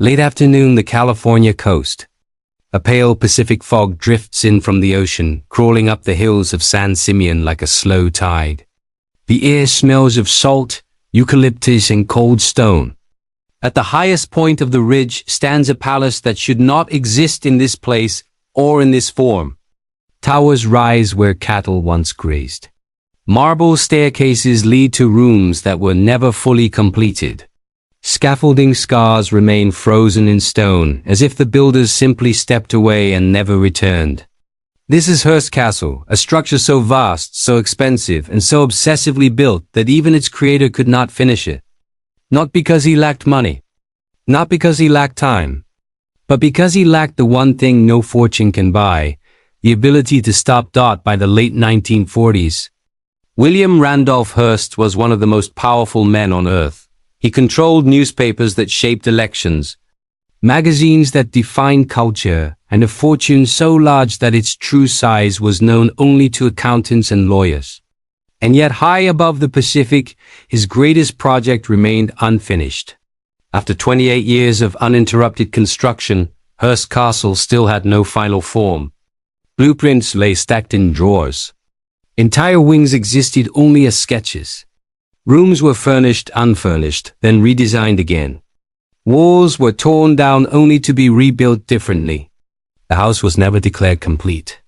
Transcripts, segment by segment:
Late afternoon, the California coast. A pale Pacific fog drifts in from the ocean, crawling up the hills of San Simeon like a slow tide. The air smells of salt, eucalyptus, and cold stone. At the highest point of the ridge stands a palace that should not exist in this place or in this form. Towers rise where cattle once grazed. Marble staircases lead to rooms that were never fully completed. Scaffolding scars remain frozen in stone, as if the builders simply stepped away and never returned. This is Hearst Castle, a structure so vast, so expensive, and so obsessively built that even its creator could not finish it. Not because he lacked money, not because he lacked time, but because he lacked the one thing no fortune can buy, the ability to stop. By the late 1940s, William Randolph Hearst was one of the most powerful men on earth. He controlled newspapers that shaped elections, magazines that defined culture, and a fortune so large that its true size was known only to accountants and lawyers. And yet high above the Pacific, his greatest project remained unfinished. After 28 years of uninterrupted construction, Hearst Castle still had no final form. Blueprints lay stacked in drawers. Entire wings existed only as sketches. Rooms were furnished, unfurnished, then redesigned again. Walls were torn down only to be rebuilt differently. The house was never declared complete,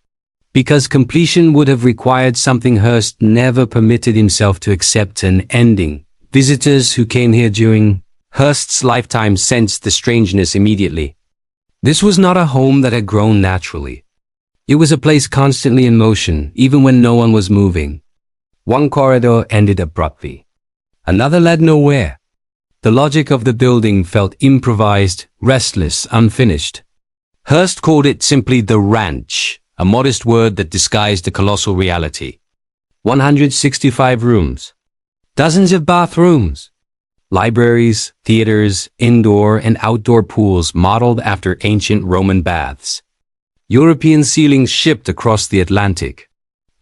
because completion would have required something Hearst never permitted himself to accept: an ending. Visitors who came here during Hearst's lifetime sensed the strangeness immediately. This was not a home that had grown naturally. It was a place constantly in motion, even when no one was moving. One corridor ended abruptly. Another led nowhere. The logic of the building felt improvised, restless, unfinished. Hearst called it simply the ranch, a modest word that disguised the colossal reality. 165 rooms. Dozens of bathrooms. Libraries, theaters, indoor and outdoor pools modeled after ancient Roman baths. European ceilings shipped across the Atlantic.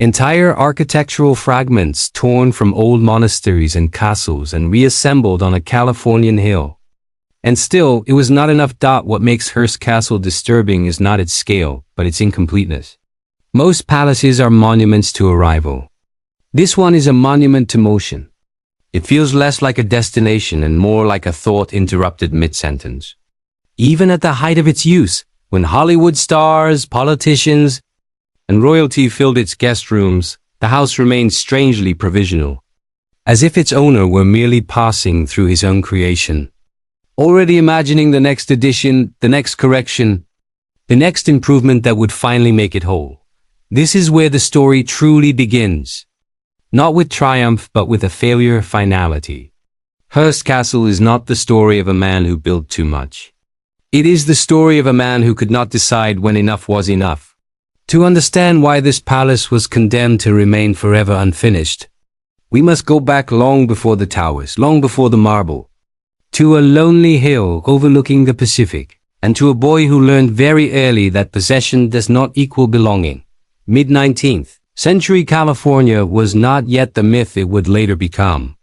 Entire architectural fragments torn from old monasteries and castles and reassembled on a Californian hill. And still, it was not enough. What makes Hearst Castle disturbing is not its scale, but its incompleteness. Most palaces are monuments to arrival. This one is a monument to motion. It feels less like a destination and more like a thought interrupted mid-sentence. Even at the height of its use, when Hollywood stars, politicians, and royalty filled its guest rooms, the house remained strangely provisional, as if its owner were merely passing through his own creation, already imagining the next addition, the next correction, the next improvement that would finally make it whole. This is where the story truly begins, not with triumph but with a failure finality. Hearst Castle is not the story of a man who built too much. It is the story of a man who could not decide when enough was enough. To understand why this palace was condemned to remain forever unfinished, we must go back long before the towers, long before the marble, to a lonely hill overlooking the Pacific, and to a boy who learned very early that possession does not equal belonging. Mid-19th century California was not yet the myth it would later become.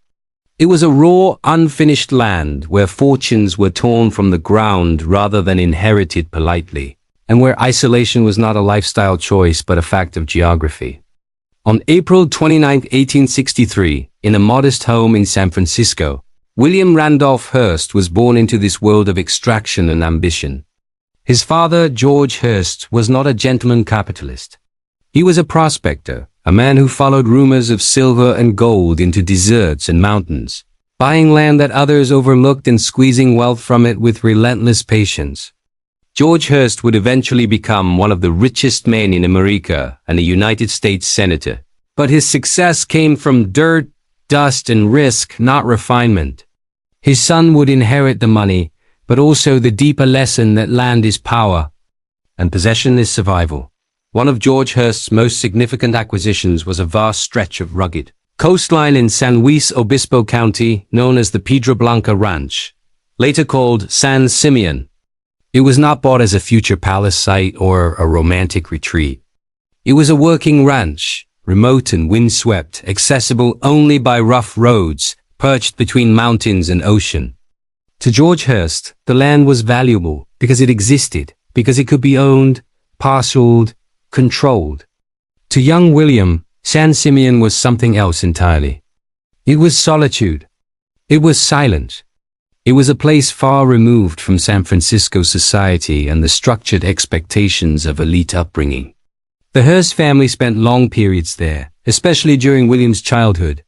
It was a raw, unfinished land where fortunes were torn from the ground rather than inherited politely, and where isolation was not a lifestyle choice but a fact of geography. On April 29, 1863, in a modest home in San Francisco, William Randolph Hearst was born into this world of extraction and ambition. His father, George Hearst, was not a gentleman capitalist. He was a prospector, a man who followed rumors of silver and gold into deserts and mountains, buying land that others overlooked and squeezing wealth from it with relentless patience. George Hearst would eventually become one of the richest men in America and a United States senator. But his success came from dirt, dust, and risk, not refinement. His son would inherit the money, but also the deeper lesson that land is power and possession is survival. One of George Hearst's most significant acquisitions was a vast stretch of rugged coastline in San Luis Obispo County, known as the Piedra Blanca Ranch, later called San Simeon. It was not bought as a future palace site or a romantic retreat. It was a working ranch, remote and windswept, accessible only by rough roads, perched between mountains and ocean. To George Hearst, the land was valuable because it existed, because it could be owned, parceled, controlled. To young William, San Simeon was something else entirely. It was solitude. It was silence. It was a place far removed from San Francisco society and the structured expectations of elite upbringing. The Hearst family spent long periods there, especially during William's childhood,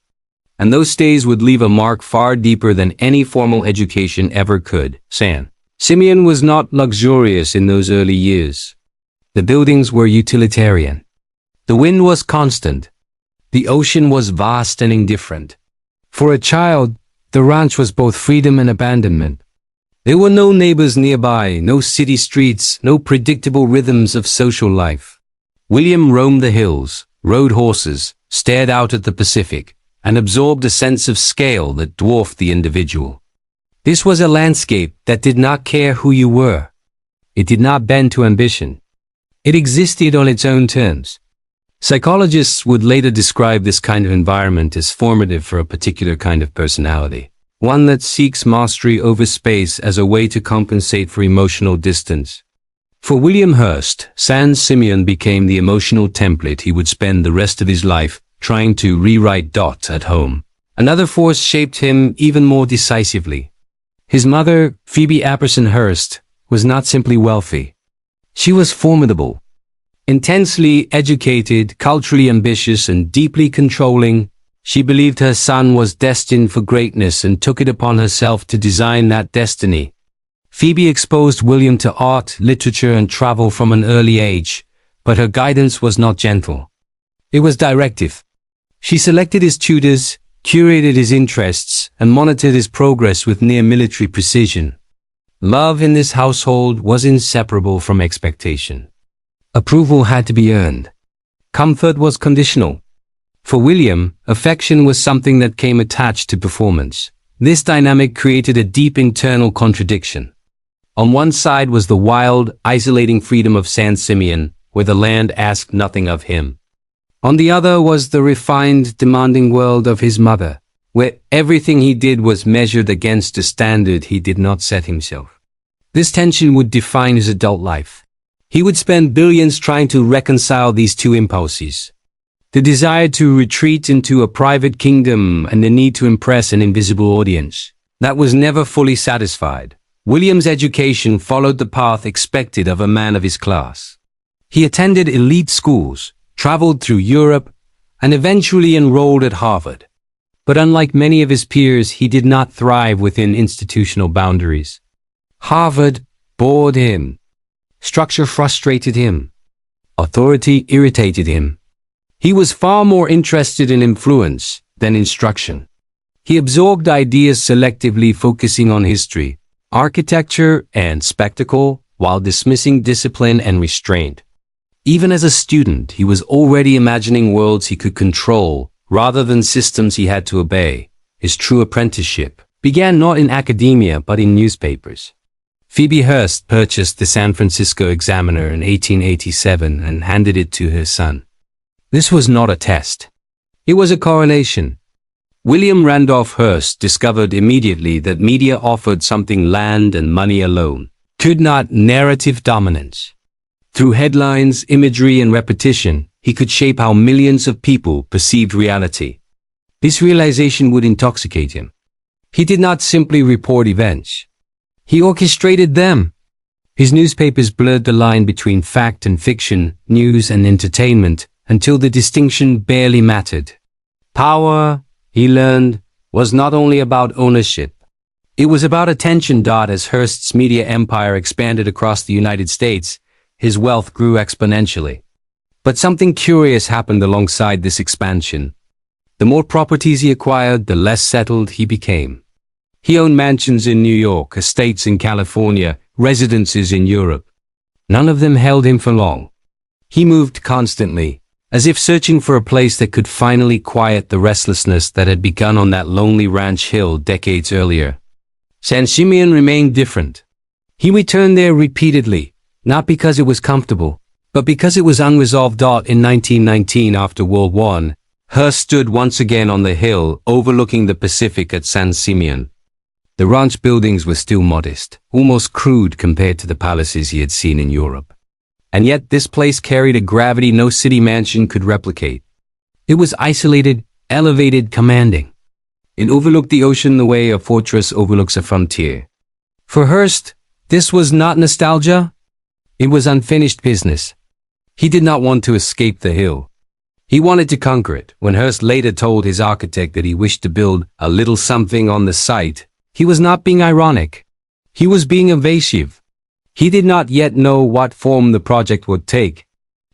and those stays would leave a mark far deeper than any formal education ever could. San Simeon was not luxurious in those early years. The buildings were utilitarian. The wind was constant. The ocean was vast and indifferent. For a child, the ranch was both freedom and abandonment. There were no neighbors nearby, no city streets, no predictable rhythms of social life. William roamed the hills, rode horses, stared out at the Pacific, and absorbed a sense of scale that dwarfed the individual. This was a landscape that did not care who you were. It did not bend to ambition. It existed on its own terms. Psychologists would later describe this kind of environment as formative for a particular kind of personality, one that seeks mastery over space as a way to compensate for emotional distance. For William Hearst, San Simeon became the emotional template he would spend the rest of his life trying to rewrite. At home, another force shaped him even more decisively. His mother, Phoebe Apperson Hearst, was not simply wealthy. She was formidable. Intensely educated, culturally ambitious, and deeply controlling, she believed her son was destined for greatness and took it upon herself to design that destiny. Phoebe exposed William to art, literature, and travel from an early age, but her guidance was not gentle. It was directive. She selected his tutors, curated his interests, and monitored his progress with near-military precision. Love in this household was inseparable from expectation. Approval had to be earned. Comfort was conditional. For William, affection was something that came attached to performance. This dynamic created a deep internal contradiction. On one side was the wild, isolating freedom of San Simeon, where the land asked nothing of him. On the other was the refined, demanding world of his mother, where everything he did was measured against a standard he did not set himself. This tension would define his adult life. He would spend billions trying to reconcile these two impulses. The desire to retreat into a private kingdom and the need to impress an invisible audience that was never fully satisfied. William's education followed the path expected of a man of his class. He attended elite schools, traveled through Europe, and eventually enrolled at Harvard. But unlike many of his peers, he did not thrive within institutional boundaries. Harvard bored him. Structure frustrated him. Authority irritated him. He was far more interested in influence than instruction. He absorbed ideas selectively, focusing on history, architecture, and spectacle, while dismissing discipline and restraint. Even as a student, he was already imagining worlds he could control, rather than systems he had to obey. His true apprenticeship began not in academia, but in newspapers. Phoebe Hearst purchased the San Francisco Examiner in 1887 and handed it to her son. This was not a test. It was a coronation. William Randolph Hearst discovered immediately that media offered something land and money alone could not: narrative dominance. Through headlines, imagery, and repetition, he could shape how millions of people perceived reality. This realization would intoxicate him. He did not simply report events. He orchestrated them. His newspapers blurred the line between fact and fiction, news and entertainment, until the distinction barely mattered. Power, he learned, was not only about ownership. It was about attention. As Hearst's media empire expanded across the United States, his wealth grew exponentially. But something curious happened alongside this expansion. The more properties he acquired, the less settled he became. He owned mansions in New York, estates in California, residences in Europe. None of them held him for long. He moved constantly, as if searching for a place that could finally quiet the restlessness that had begun on that lonely ranch hill decades earlier. San Simeon remained different. He returned there repeatedly, not because it was comfortable, but because it was unresolved. In 1919, after World War I, Hearst stood once again on the hill overlooking the Pacific at San Simeon. The ranch buildings were still modest, almost crude compared to the palaces he had seen in Europe. And yet this place carried a gravity no city mansion could replicate. It was isolated, elevated, commanding. It overlooked the ocean the way a fortress overlooks a frontier. For Hearst, this was not nostalgia. It was unfinished business. He did not want to escape the hill. He wanted to conquer it. When Hearst later told his architect that he wished to build a little something on the site, he was not being ironic. He was being evasive. He did not yet know what form the project would take,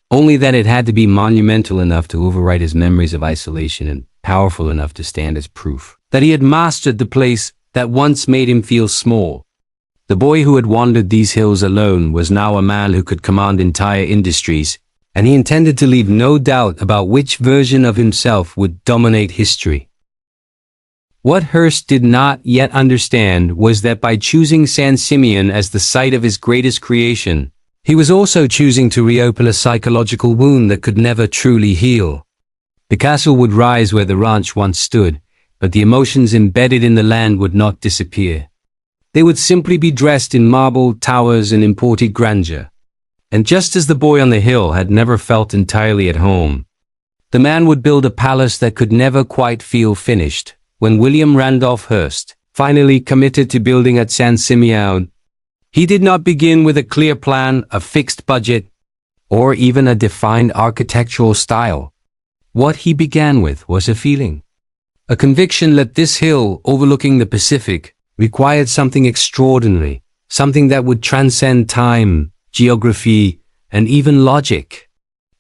only that it had to be monumental enough to override his memories of isolation and powerful enough to stand as proof that he had mastered the place that once made him feel small. The boy who had wandered these hills alone was now a man who could command entire industries, and he intended to leave no doubt about which version of himself would dominate history. What Hearst did not yet understand was that by choosing San Simeon as the site of his greatest creation, he was also choosing to reopen a psychological wound that could never truly heal. The castle would rise where the ranch once stood, but the emotions embedded in the land would not disappear. They would simply be dressed in marble, towers, and imported grandeur. And just as the boy on the hill had never felt entirely at home, the man would build a palace that could never quite feel finished. When William Randolph Hearst finally committed to building at San Simeon, he did not begin with a clear plan, a fixed budget, or even a defined architectural style. What he began with was a feeling, a conviction that this hill overlooking the Pacific required something extraordinary, something that would transcend time, geography, and even logic.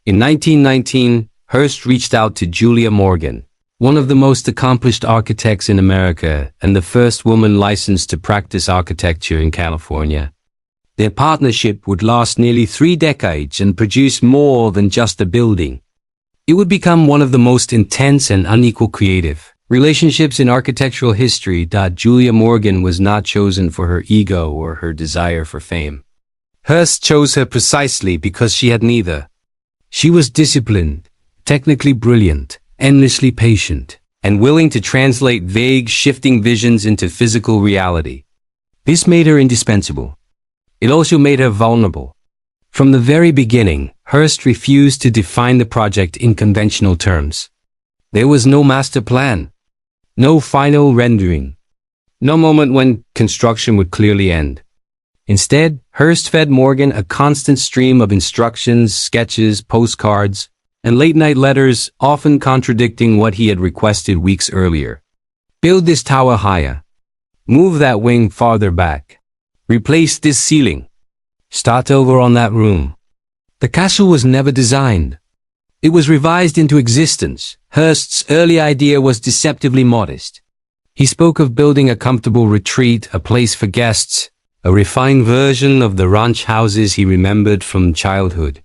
In 1919, Hearst reached out to Julia Morgan, one of the most accomplished architects in America and the first woman licensed to practice architecture in California. Their partnership would last nearly 3 decades and produce more than just a building. It would become one of the most intense and unequal creative relationships in architectural history. Julia Morgan was not chosen for her ego or her desire for fame. Hearst chose her precisely because she had neither. She was disciplined, technically brilliant, endlessly patient, and willing to translate vague, shifting visions into physical reality. This made her indispensable. It also made her vulnerable. From the very beginning, Hearst refused to define the project in conventional terms. There was no master plan, no final rendering, no moment when construction would clearly end. Instead, Hearst fed Morgan a constant stream of instructions, sketches, postcards, and late-night letters, often contradicting what he had requested weeks earlier. Build this tower higher. Move that wing farther back. Replace this ceiling. Start over on that room. The castle was never designed. It was revised into existence. Hearst's early idea was deceptively modest. He spoke of building a comfortable retreat, a place for guests, a refined version of the ranch houses he remembered from childhood.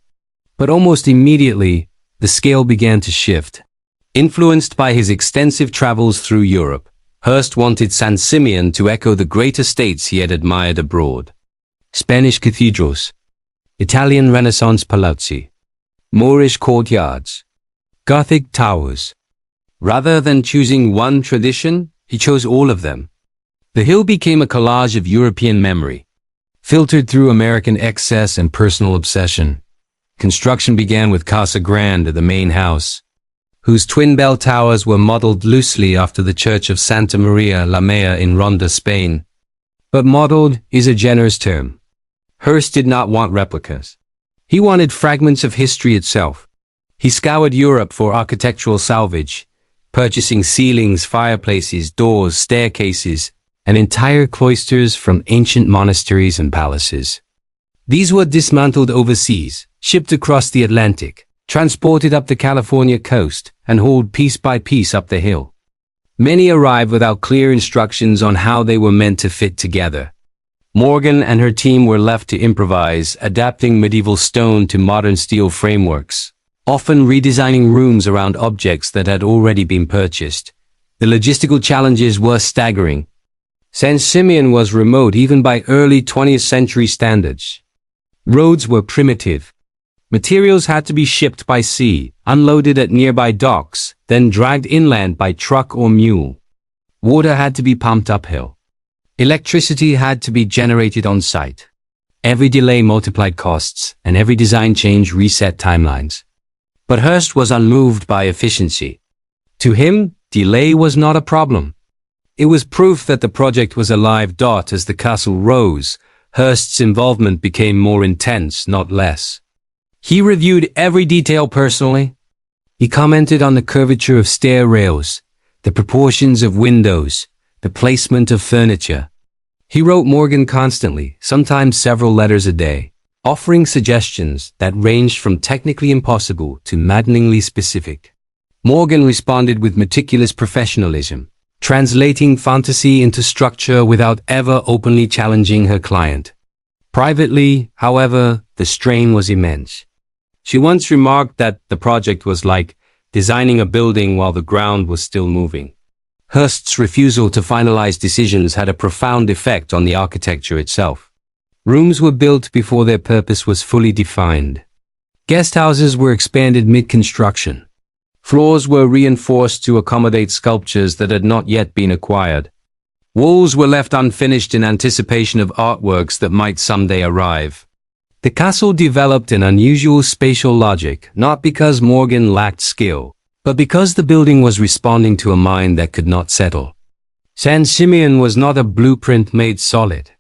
But almost immediately, the scale began to shift. Influenced by his extensive travels through Europe, Hearst wanted San Simeon to echo the great estates he had admired abroad. Spanish cathedrals, Italian Renaissance palazzi, Moorish courtyards, Gothic towers. Rather than choosing one tradition, he chose all of them. The hill became a collage of European memory, filtered through American excess and personal obsession. Construction began with Casa Grande, the main house, whose twin bell towers were modeled loosely after the Church of Santa Maria la Maya in Ronda, Spain. But modeled is a generous term. Hearst did not want replicas. He wanted fragments of history itself. He scoured Europe for architectural salvage, purchasing ceilings, fireplaces, doors, staircases, and entire cloisters from ancient monasteries and palaces. These were dismantled overseas, shipped across the Atlantic, transported up the California coast, and hauled piece by piece up the hill. Many arrived without clear instructions on how they were meant to fit together. Morgan and her team were left to improvise, adapting medieval stone to modern steel frameworks, often redesigning rooms around objects that had already been purchased. The logistical challenges were staggering. San Simeon was remote even by early 20th century standards. Roads were primitive. Materials had to be shipped by sea, unloaded at nearby docks, then dragged inland by truck or mule. Water had to be pumped uphill. Electricity had to be generated on site. Every delay multiplied costs, and every design change reset timelines. But Hearst was unmoved by efficiency. To him, delay was not a problem. It was proof that the project was a live dot. As the castle rose, Hearst's involvement became more intense, not less. He reviewed every detail personally. He commented on the curvature of stair rails, the proportions of windows, the placement of furniture. He wrote Morgan constantly, sometimes several letters a day, offering suggestions that ranged from technically impossible to maddeningly specific. Morgan responded with meticulous professionalism, translating fantasy into structure without ever openly challenging her client. Privately, however, the strain was immense. She once remarked that the project was like designing a building while the ground was still moving. Hearst's refusal to finalize decisions had a profound effect on the architecture itself. Rooms were built before their purpose was fully defined. Guest houses were expanded mid-construction. Floors were reinforced to accommodate sculptures that had not yet been acquired. Walls were left unfinished in anticipation of artworks that might someday arrive. The castle developed an unusual spatial logic, not because Morgan lacked skill, but because the building was responding to a mind that could not settle. San Simeon was not a blueprint made solid.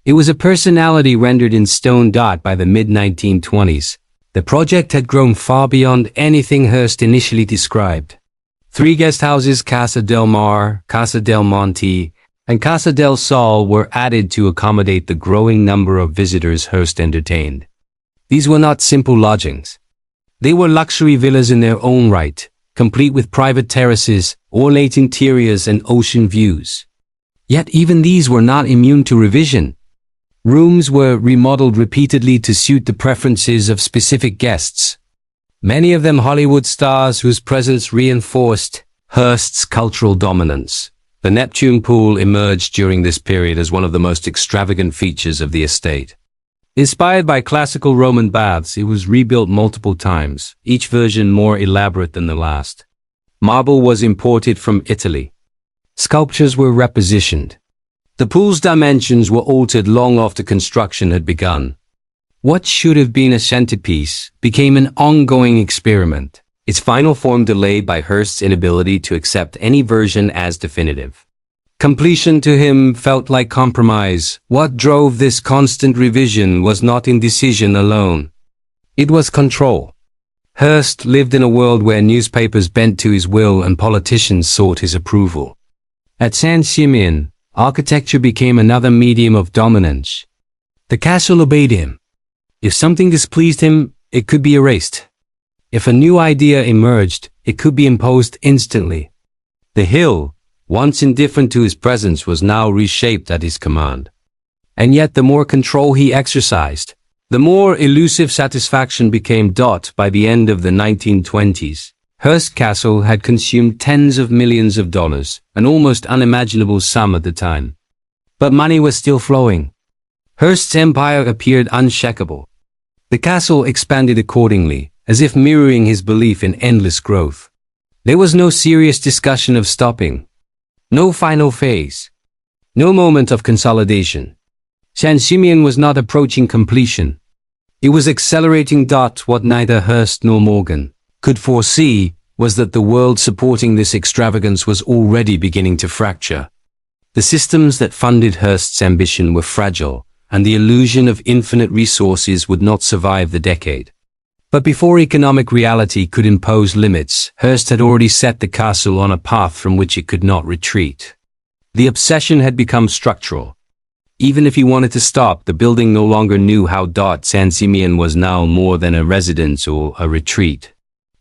It was a personality rendered in stone. By the mid-1920s, the project had grown far beyond anything Hearst initially described. 3 guest houses, Casa del Mar, Casa del Monte, and Casa del Sol, were added to accommodate the growing number of visitors Hearst entertained. These were not simple lodgings. They were luxury villas in their own right, complete with private terraces, ornate interiors, and ocean views. Yet even these were not immune to revision. Rooms were remodeled repeatedly to suit the preferences of specific guests, many of them Hollywood stars whose presence reinforced Hearst's cultural dominance. The Neptune pool emerged during this period as one of the most extravagant features of the estate. Inspired by classical Roman baths, it was rebuilt multiple times, each version more elaborate than the last. Marble was imported from Italy. Sculptures were repositioned. The pool's dimensions were altered long after construction had begun. What should have been a centerpiece became an ongoing experiment, its final form delayed by Hearst's inability to accept any version as definitive. Completion to him felt like compromise. What drove this constant revision was not indecision alone. It was control. Hearst lived in a world where newspapers bent to his will and politicians sought his approval. At San Simeon, architecture became another medium of dominance. The castle obeyed him. If something displeased him, it could be erased. If a new idea emerged, it could be imposed instantly. The hill, once indifferent to his presence, was now reshaped at his command. And yet the more control he exercised, the more elusive satisfaction became. By the end of the 1920s, Hearst Castle had consumed tens of millions of dollars, an almost unimaginable sum at the time. But money was still flowing. Hearst's empire appeared unshakable. The castle expanded accordingly, as if mirroring his belief in endless growth. There was no serious discussion of stopping. No final phase. No moment of consolidation. San Simeon was not approaching completion. It was accelerating. What neither Hearst nor Morgan could foresee was that the world supporting this extravagance was already beginning to fracture. The systems that funded Hearst's ambition were fragile, and the illusion of infinite resources would not survive the decade. But before economic reality could impose limits, Hearst had already set the castle on a path from which it could not retreat. The obsession had become structural. Even if he wanted to stop, the building no longer knew how. San Simeon was now more than a residence or a retreat.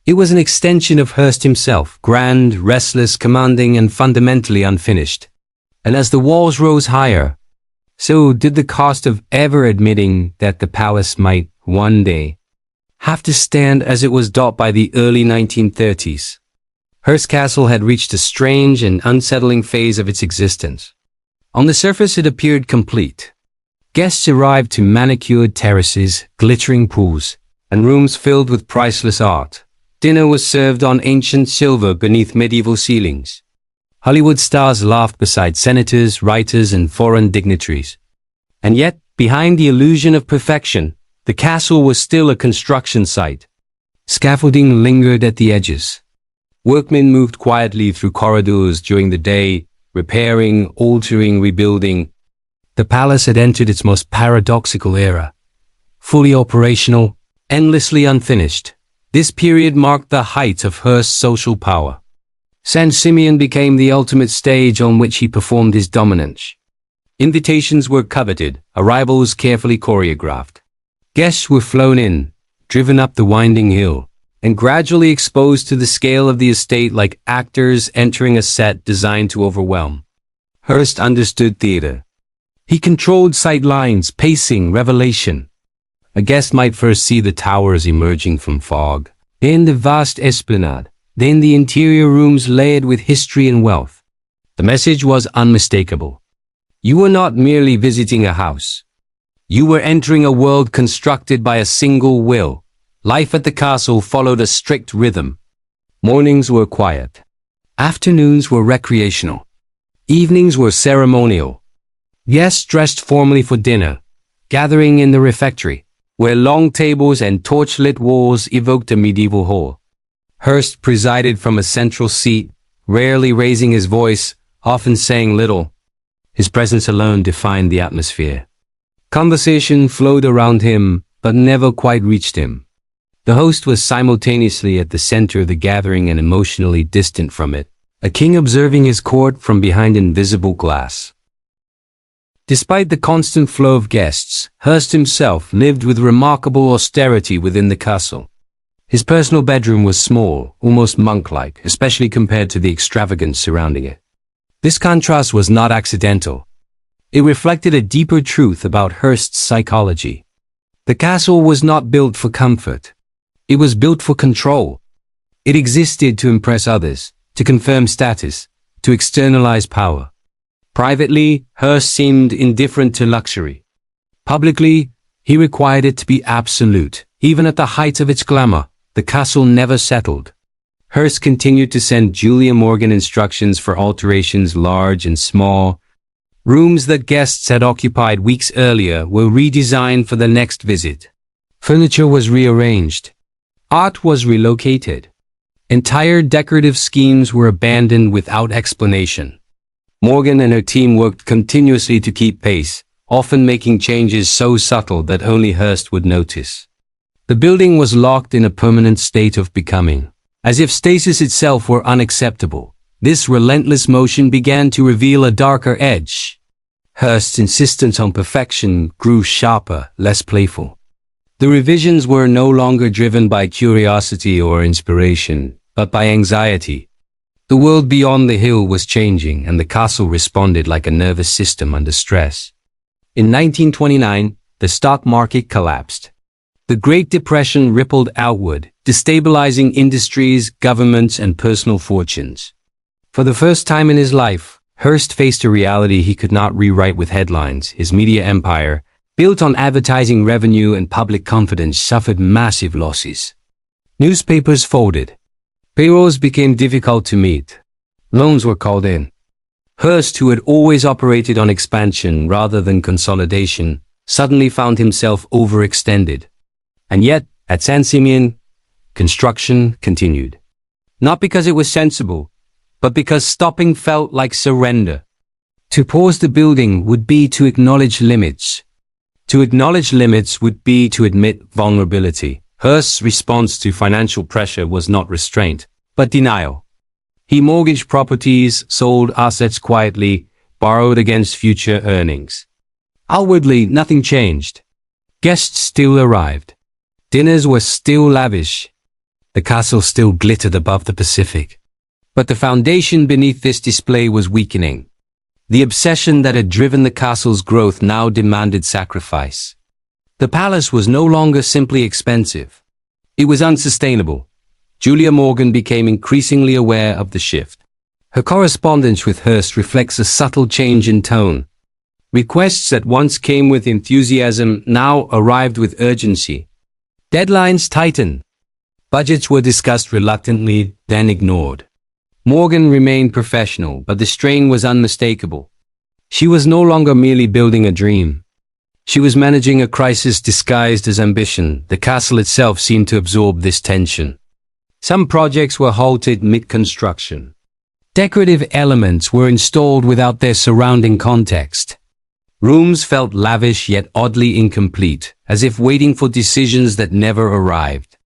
It was an extension of Hearst himself, grand, restless, commanding, and fundamentally unfinished. And as the walls rose higher, so did the cost of ever admitting that the palace might, one day, have to stand as it was. By the early 1930s, Hearst Castle had reached a strange and unsettling phase of its existence. On the surface it appeared complete. Guests arrived to manicured terraces, glittering pools, and rooms filled with priceless art. Dinner was served on ancient silver beneath medieval ceilings. Hollywood stars laughed beside senators, writers, and foreign dignitaries. And yet, behind the illusion of perfection, the castle was still a construction site. Scaffolding lingered at the edges. Workmen moved quietly through corridors during the day, repairing, altering, rebuilding. The palace had entered its most paradoxical era. Fully operational, endlessly unfinished. This period marked the height of Hearst's social power. San Simeon became the ultimate stage on which he performed his dominance. Invitations were coveted, arrivals carefully choreographed. Guests were flown in, driven up the winding hill, and gradually exposed to the scale of the estate like actors entering a set designed to overwhelm. Hearst understood theater. He controlled sight lines, pacing, revelation. A guest might first see the towers emerging from fog, then the vast esplanade, then the interior rooms layered with history and wealth. The message was unmistakable. You were not merely visiting a house. You were entering a world constructed by a single will. Life at the castle followed a strict rhythm. Mornings were quiet. Afternoons were recreational. Evenings were ceremonial. Guests dressed formally for dinner, gathering in the refectory, where long tables and torch-lit walls evoked a medieval hall. Hearst presided from a central seat, rarely raising his voice, often saying little. His presence alone defined the atmosphere. Conversation flowed around him, but never quite reached him. The host was simultaneously at the center of the gathering and emotionally distant from it, a king observing his court from behind invisible glass. Despite the constant flow of guests, Hearst himself lived with remarkable austerity within the castle. His personal bedroom was small, almost monk-like, especially compared to the extravagance surrounding it. This contrast was not accidental. It reflected a deeper truth about Hearst's psychology. The castle was not built for comfort. It was built for control. It existed to impress others, to confirm status, to externalize power. Privately, Hearst seemed indifferent to luxury. Publicly, he required it to be absolute. Even at the height of its glamour, the castle never settled. Hearst continued to send Julia Morgan instructions for alterations large and small. Rooms that guests had occupied weeks earlier were redesigned for the next visit. Furniture was rearranged. Art was relocated. Entire decorative schemes were abandoned without explanation. Morgan and her team worked continuously to keep pace, often making changes so subtle that only Hearst would notice. The building was locked in a permanent state of becoming, as if stasis itself were unacceptable. This relentless motion began to reveal a darker edge. Hearst's insistence on perfection grew sharper, less playful. The revisions were no longer driven by curiosity or inspiration, but by anxiety. The world beyond the hill was changing, and the castle responded like a nervous system under stress. In 1929, the stock market collapsed. The Great Depression rippled outward, destabilizing industries, governments, and personal fortunes. For the first time in his life, Hearst faced a reality he could not rewrite with headlines. His media empire, built on advertising revenue and public confidence, suffered massive losses. Newspapers folded. Payrolls became difficult to meet. Loans were called in. Hearst, who had always operated on expansion rather than consolidation, suddenly found himself overextended. And yet, at San Simeon, construction continued. Not because it was sensible, but because stopping felt like surrender. To pause the building would be to acknowledge limits. To acknowledge limits would be to admit vulnerability. Hearst's response to financial pressure was not restraint, but denial. He mortgaged properties, sold assets quietly, borrowed against future earnings. Outwardly, nothing changed. Guests still arrived. Dinners were still lavish. The castle still glittered above the Pacific. But the foundation beneath this display was weakening. The obsession that had driven the castle's growth now demanded sacrifice. The palace was no longer simply expensive. It was unsustainable. Julia Morgan became increasingly aware of the shift. Her correspondence with Hearst reflects a subtle change in tone. Requests that once came with enthusiasm now arrived with urgency. Deadlines tightened. Budgets were discussed reluctantly, then ignored. Morgan remained professional, but the strain was unmistakable. She was no longer merely building a dream. She was managing a crisis disguised as ambition. The castle itself seemed to absorb this tension. Some projects were halted mid-construction. Decorative elements were installed without their surrounding context. Rooms felt lavish yet oddly incomplete, as if waiting for decisions that never arrived.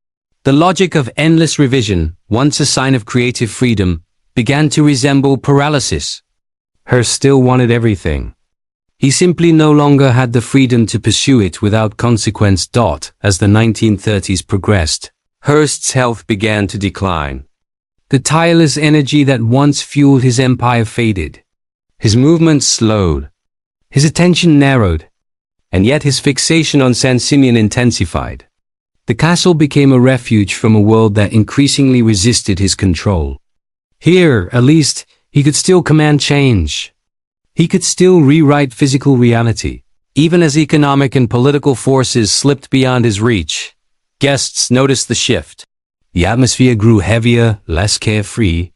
The logic of endless revision, once a sign of creative freedom, began to resemble paralysis. Hearst still wanted everything. He simply no longer had the freedom to pursue it without consequence. As the 1930s progressed, Hearst's health began to decline. The tireless energy that once fueled his empire faded. His movements slowed. His attention narrowed. And yet his fixation on San Simeon intensified. The castle became a refuge from a world that increasingly resisted his control. Here, at least, he could still command change. He could still rewrite physical reality, even as economic and political forces slipped beyond his reach. Guests noticed the shift. The atmosphere grew heavier, less carefree.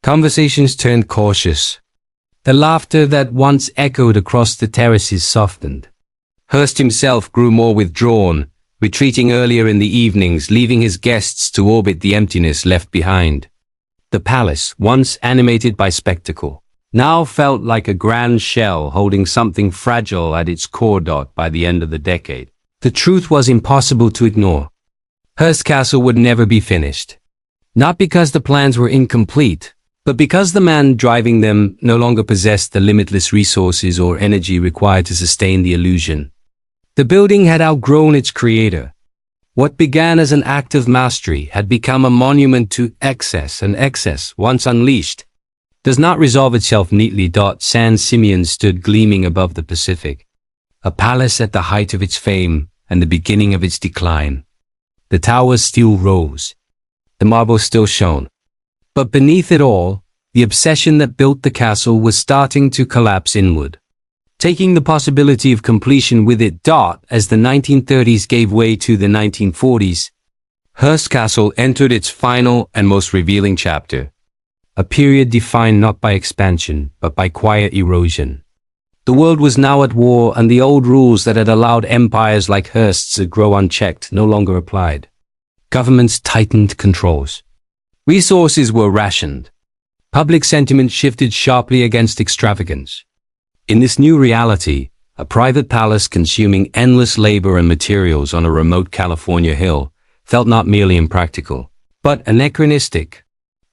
Conversations turned cautious. The laughter that once echoed across the terraces softened. Hearst himself grew more withdrawn, retreating earlier in the evenings, leaving his guests to orbit the emptiness left behind. The palace, once animated by spectacle, now felt like a grand shell holding something fragile at its core. By the end of the decade, the truth was impossible to ignore. Hearst Castle would never be finished. Not because the plans were incomplete, but because the man driving them no longer possessed the limitless resources or energy required to sustain the illusion. The building had outgrown its creator. What began as an act of mastery had become a monument to excess, and excess, once unleashed, does not resolve itself neatly. San Simeon stood gleaming above the Pacific, a palace at the height of its fame and the beginning of its decline. The towers still rose. The marble still shone. But beneath it all, the obsession that built the castle was starting to collapse inward, taking the possibility of completion with it. As the 1930s gave way to the 1940s, Hearst Castle entered its final and most revealing chapter, a period defined not by expansion, but by quiet erosion. The world was now at war, and the old rules that had allowed empires like Hearst's to grow unchecked no longer applied. Governments tightened controls. Resources were rationed. Public sentiment shifted sharply against extravagance. In this new reality, a private palace consuming endless labor and materials on a remote California hill felt not merely impractical, but anachronistic.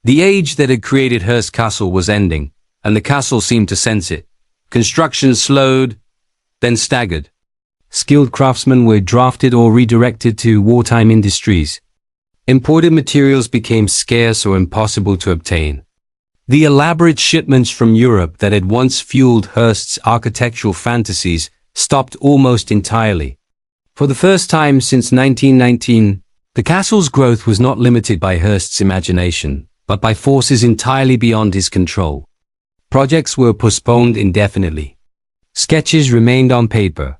The age that had created Hearst Castle was ending, and the castle seemed to sense it. Construction slowed, then staggered. Skilled craftsmen were drafted or redirected to wartime industries. Imported materials became scarce or impossible to obtain. The elaborate shipments from Europe that had once fueled Hearst's architectural fantasies stopped almost entirely. For the first time since 1919, the castle's growth was not limited by Hearst's imagination, but by forces entirely beyond his control. Projects were postponed indefinitely. Sketches remained on paper.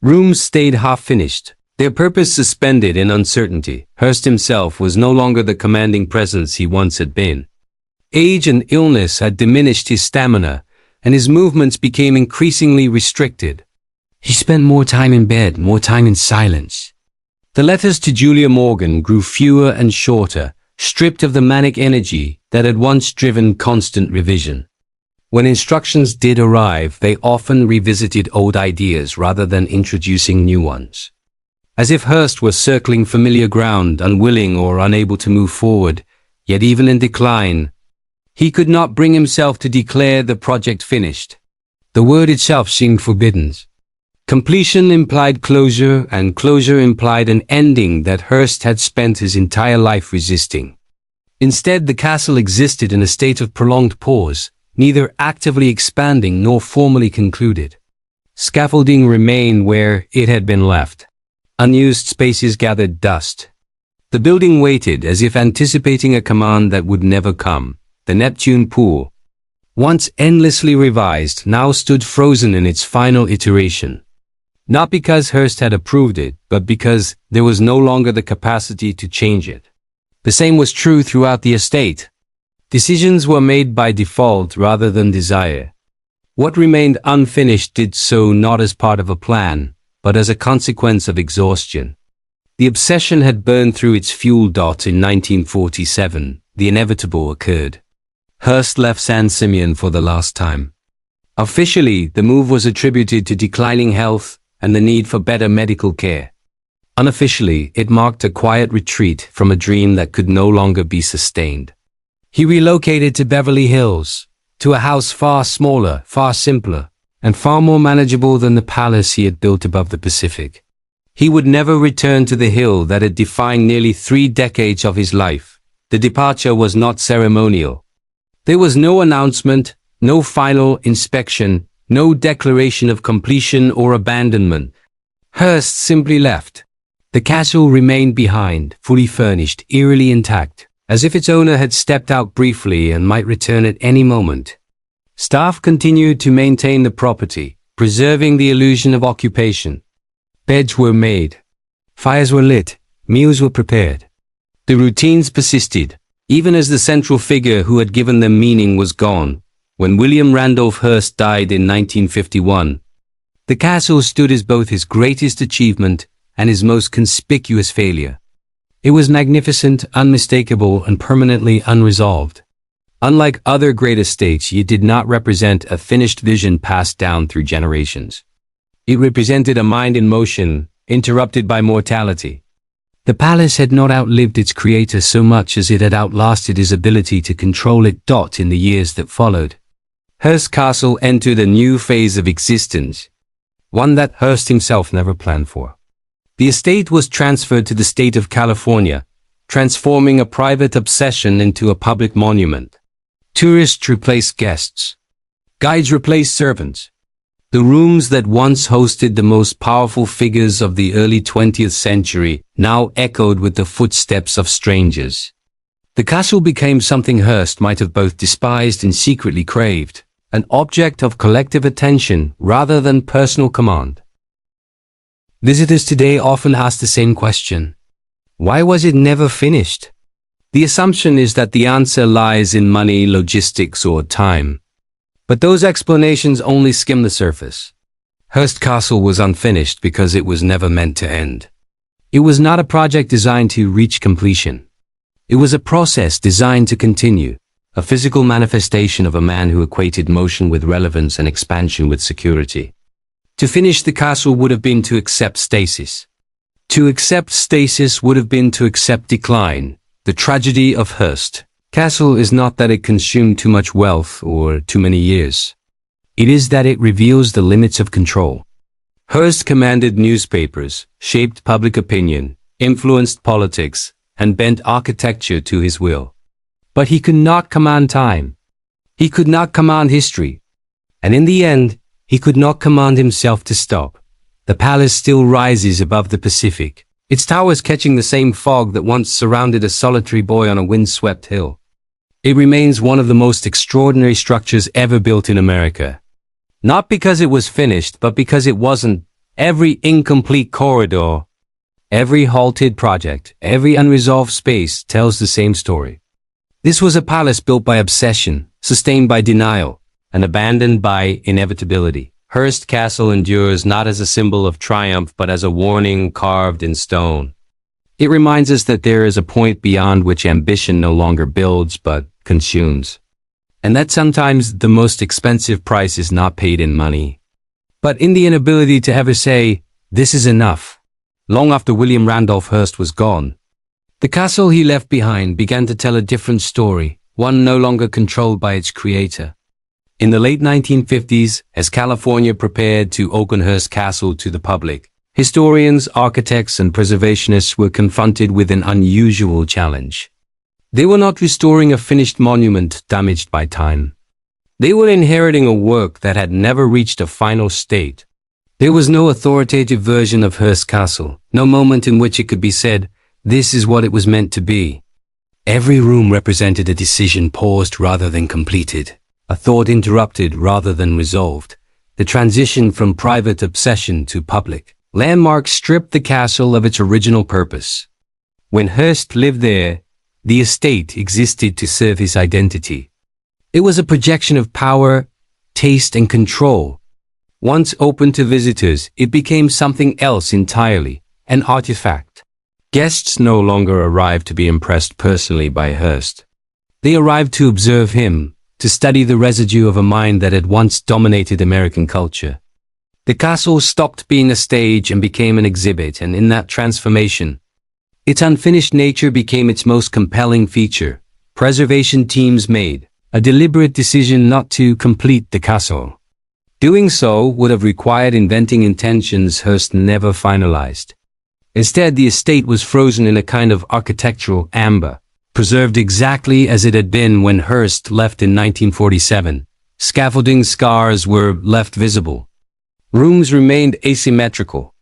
Rooms stayed half-finished, their purpose suspended in uncertainty. Hearst himself was no longer the commanding presence he once had been. Age and illness had diminished his stamina, and his movements became increasingly restricted. He spent more time in bed, more time in silence. The letters to Julia Morgan grew fewer and shorter, stripped of the manic energy that had once driven constant revision. When instructions did arrive, they often revisited old ideas rather than introducing new ones. As if Hearst was circling familiar ground, unwilling or unable to move forward, yet even in decline, he could not bring himself to declare the project finished. The word itself seemed forbidden. Completion implied closure, and closure implied an ending that Hearst had spent his entire life resisting. Instead, the castle existed in a state of prolonged pause, neither actively expanding nor formally concluded. Scaffolding remained where it had been left. Unused spaces gathered dust. The building waited as if anticipating a command that would never come. The Neptune pool, once endlessly revised, now stood frozen in its final iteration. Not because Hearst had approved it, but because there was no longer the capacity to change it. The same was true throughout the estate. Decisions were made by default rather than desire. What remained unfinished did so not as part of a plan, but as a consequence of exhaustion. The obsession had burned through its fuel. In 1947, the inevitable occurred. Hearst left San Simeon for the last time. Officially, the move was attributed to declining health and the need for better medical care. Unofficially, it marked a quiet retreat from a dream that could no longer be sustained. He relocated to Beverly Hills, to a house far smaller, far simpler, and far more manageable than the palace he had built above the Pacific. He would never return to the hill that had defined nearly 3 decades of his life. The departure was not ceremonial. There was no announcement, no final inspection, no declaration of completion or abandonment. Hearst simply left. The castle remained behind, fully furnished, eerily intact, as if its owner had stepped out briefly and might return at any moment. Staff continued to maintain the property, preserving the illusion of occupation. Beds were made. Fires were lit. Meals were prepared. The routines persisted, even as the central figure who had given them meaning was gone. When William Randolph Hearst died in 1951, the castle stood as both his greatest achievement and his most conspicuous failure. It was magnificent, unmistakable, and permanently unresolved. Unlike other great estates, it did not represent a finished vision passed down through generations. It represented a mind in motion, interrupted by mortality. The palace had not outlived its creator so much as it had outlasted his ability to control it. In the years that followed, Hearst Castle entered a new phase of existence, one that Hearst himself never planned for. The estate was transferred to the state of California, transforming a private obsession into a public monument. Tourists replaced guests. Guides replaced servants. The rooms that once hosted the most powerful figures of the early 20th century now echoed with the footsteps of strangers. The castle became something Hearst might have both despised and secretly craved, an object of collective attention rather than personal command. Visitors today often ask the same question: why was it never finished? The assumption is that the answer lies in money, logistics, or time. But those explanations only skim the surface. Hearst Castle was unfinished because it was never meant to end. It was not a project designed to reach completion. It was a process designed to continue, a physical manifestation of a man who equated motion with relevance and expansion with security. To finish the castle would have been to accept stasis. To accept stasis would have been to accept decline. The tragedy of Hearst Castle is not that it consumed too much wealth or too many years. It is that it reveals the limits of control. Hearst commanded newspapers, shaped public opinion, influenced politics, and bent architecture to his will. But he could not command time. He could not command history. And in the end, he could not command himself to stop. The palace still rises above the Pacific, its towers catching the same fog that once surrounded a solitary boy on a windswept hill. It remains one of the most extraordinary structures ever built in America. Not because it was finished, but because it wasn't. Every incomplete corridor, every halted project, every unresolved space tells the same story. This was a palace built by obsession, sustained by denial, and abandoned by inevitability. Hearst Castle endures not as a symbol of triumph, but as a warning carved in stone. It reminds us that there is a point beyond which ambition no longer builds, but consumes. And that sometimes the most expensive price is not paid in money, but in the inability to ever say, "This is enough." Long after William Randolph Hearst was gone, the castle he left behind began to tell a different story, one no longer controlled by its creator. In the late 1950s, as California prepared to open Hearst Castle to the public, historians, architects, and preservationists were confronted with an unusual challenge. They were not restoring a finished monument damaged by time. They were inheriting a work that had never reached a final state. There was no authoritative version of Hearst Castle, no moment in which it could be said, "This is what it was meant to be." Every room represented a decision paused rather than completed, a thought interrupted rather than resolved. The transition from private obsession to public landmark stripped the castle of its original purpose. When Hearst lived there, The estate existed to serve his identity. It was a projection of power, taste, and control. Once open to visitors, it became something else entirely, an artifact. Guests no longer arrived to be impressed personally by Hearst. They arrived to observe him, to study the residue of a mind that had once dominated American culture. The castle stopped being a stage and became an exhibit, and in that transformation, its unfinished nature became its most compelling feature. Preservation teams made a deliberate decision not to complete the castle. Doing so would have required inventing intentions Hearst never finalized. Instead, the estate was frozen in a kind of architectural amber, preserved exactly as it had been when Hearst left in 1947. Scaffolding scars were left visible. Rooms remained asymmetrical.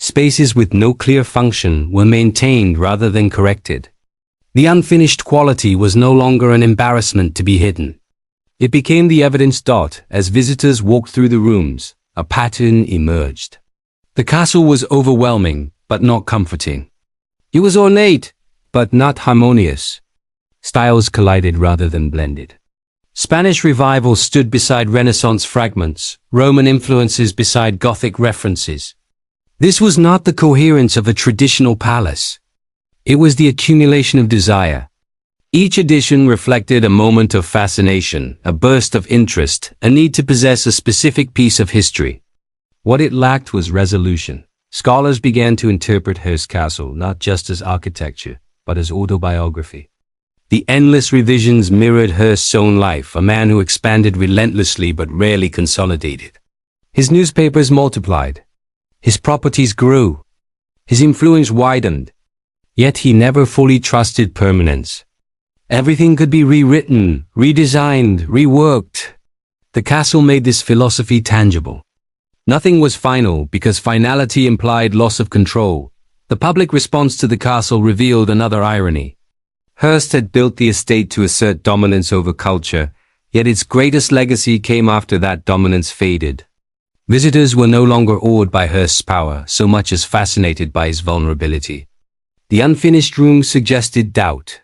Spaces with no clear function were maintained rather than corrected. The unfinished quality was no longer an embarrassment to be hidden. It became the evidence. As visitors walked through the rooms, a pattern emerged. The castle was overwhelming, but not comforting. It was ornate, but not harmonious. Styles collided rather than blended. Spanish revival stood beside Renaissance fragments, Roman influences beside Gothic references. This was not the coherence of a traditional palace. It was the accumulation of desire. Each edition reflected a moment of fascination, a burst of interest, a need to possess a specific piece of history. What it lacked was resolution. Scholars began to interpret Hearst Castle not just as architecture, but as autobiography. The endless revisions mirrored Hearst's own life, a man who expanded relentlessly but rarely consolidated. His newspapers multiplied. His properties grew. His influence widened. Yet he never fully trusted permanence. Everything could be rewritten, redesigned, reworked. The castle made this philosophy tangible. Nothing was final because finality implied loss of control. The public response to the castle revealed another irony. Hearst had built the estate to assert dominance over culture, yet its greatest legacy came after that dominance faded. Visitors were no longer awed by Hearst's power so much as fascinated by his vulnerability. The unfinished rooms suggested doubt.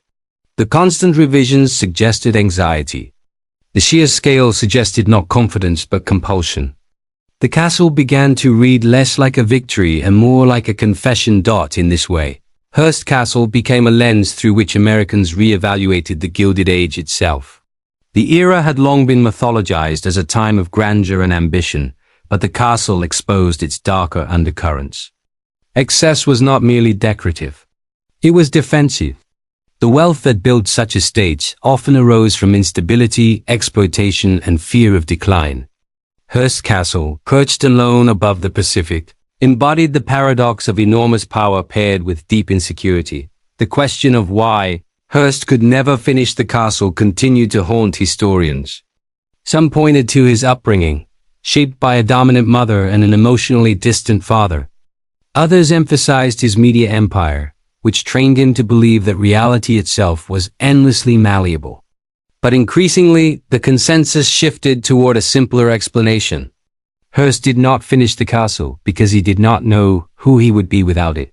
The constant revisions suggested anxiety. The sheer scale suggested not confidence but compulsion. The castle began to read less like a victory and more like a confession. In this way, Hearst Castle became a lens through which Americans re-evaluated the Gilded Age itself. The era had long been mythologized as a time of grandeur and ambition, but the castle exposed its darker undercurrents. Excess was not merely decorative. It was defensive. The wealth that built such estates often arose from instability, exploitation, and fear of decline. Hearst Castle, perched alone above the Pacific, embodied the paradox of enormous power paired with deep insecurity. The question of why Hearst could never finish the castle continued to haunt historians. Some pointed to his upbringing, shaped by a dominant mother and an emotionally distant father. Others emphasized his media empire, which trained him to believe that reality itself was endlessly malleable. But increasingly, the consensus shifted toward a simpler explanation. Hearst did not finish the castle because he did not know who he would be without it.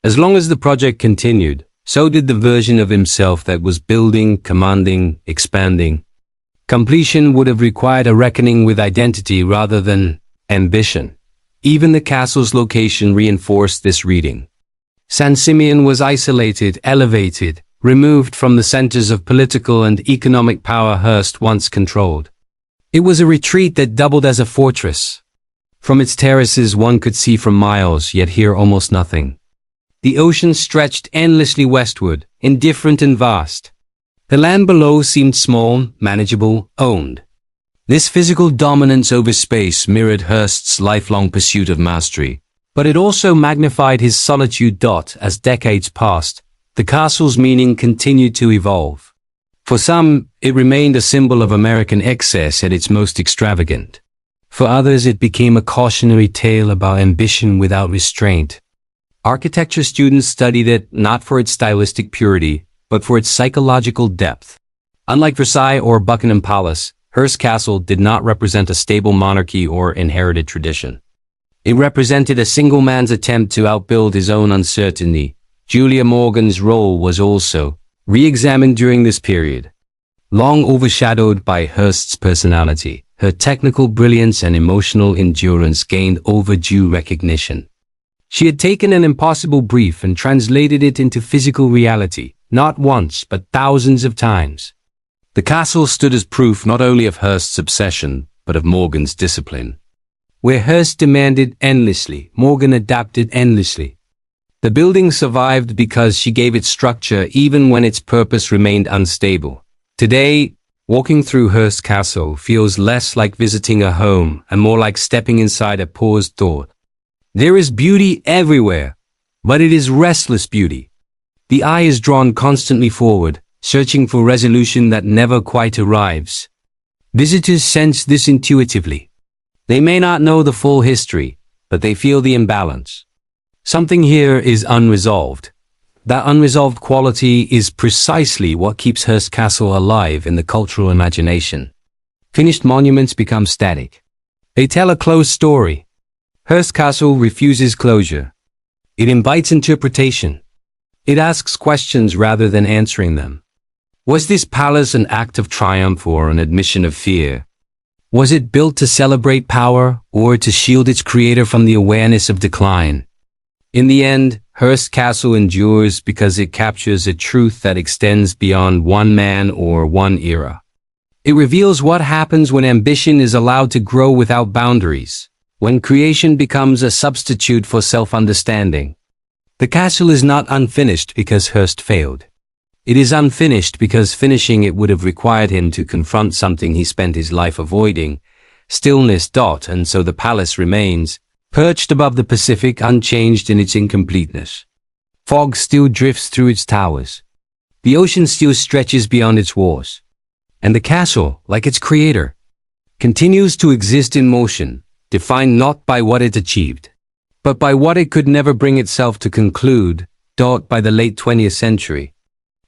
As long as the project continued, so did the version of himself that was building, commanding, expanding. Completion would have required a reckoning with identity rather than ambition. Even the castle's location reinforced this reading. San Simeon was isolated, elevated, removed from the centers of political and economic power Hearst once controlled. It was a retreat that doubled as a fortress. From its terraces one could see for miles, yet hear almost nothing. The ocean stretched endlessly westward, indifferent and vast. The land below seemed small, manageable, owned. This physical dominance over space mirrored Hearst's lifelong pursuit of mastery, but it also magnified his solitude. As decades passed, the castle's meaning continued to evolve. For some, it remained a symbol of American excess at its most extravagant. For others, it became a cautionary tale about ambition without restraint. Architecture students studied it not for its stylistic purity, but for its psychological depth. Unlike Versailles or Buckingham Palace, Hearst Castle did not represent a stable monarchy or inherited tradition. It represented a single man's attempt to outbuild his own uncertainty. Julia Morgan's role was also re-examined during this period. Long overshadowed by Hearst's personality, her technical brilliance and emotional endurance gained overdue recognition. She had taken an impossible brief and translated it into physical reality, not once but thousands of times. The castle stood as proof not only of Hearst's obsession, but of Morgan's discipline. Where Hearst demanded endlessly, Morgan adapted endlessly. The building survived because she gave it structure even when its purpose remained unstable. Today, walking through Hearst Castle feels less like visiting a home and more like stepping inside a paused thought. There is beauty everywhere, but it is restless beauty. The eye is drawn constantly forward, searching for resolution that never quite arrives. Visitors sense this intuitively. They may not know the full history, but they feel the imbalance. Something here is unresolved. That unresolved quality is precisely what keeps Hearst Castle alive in the cultural imagination. Finished monuments become static. They tell a closed story. Hearst Castle refuses closure. It invites interpretation. It asks questions rather than answering them. Was this palace an act of triumph or an admission of fear? Was it built to celebrate power or to shield its creator from the awareness of decline? In the end, Hearst Castle endures because it captures a truth that extends beyond one man or one era. It reveals what happens when ambition is allowed to grow without boundaries, when creation becomes a substitute for self-understanding. The castle is not unfinished because Hearst failed. It is unfinished because finishing it would have required him to confront something he spent his life avoiding, stillness. And so the palace remains, perched above the Pacific, unchanged in its incompleteness. Fog still drifts through its towers. The ocean still stretches beyond its walls. And the castle, like its creator, continues to exist in motion, defined not by what it achieved, but by what it could never bring itself to conclude. By the late 20th century,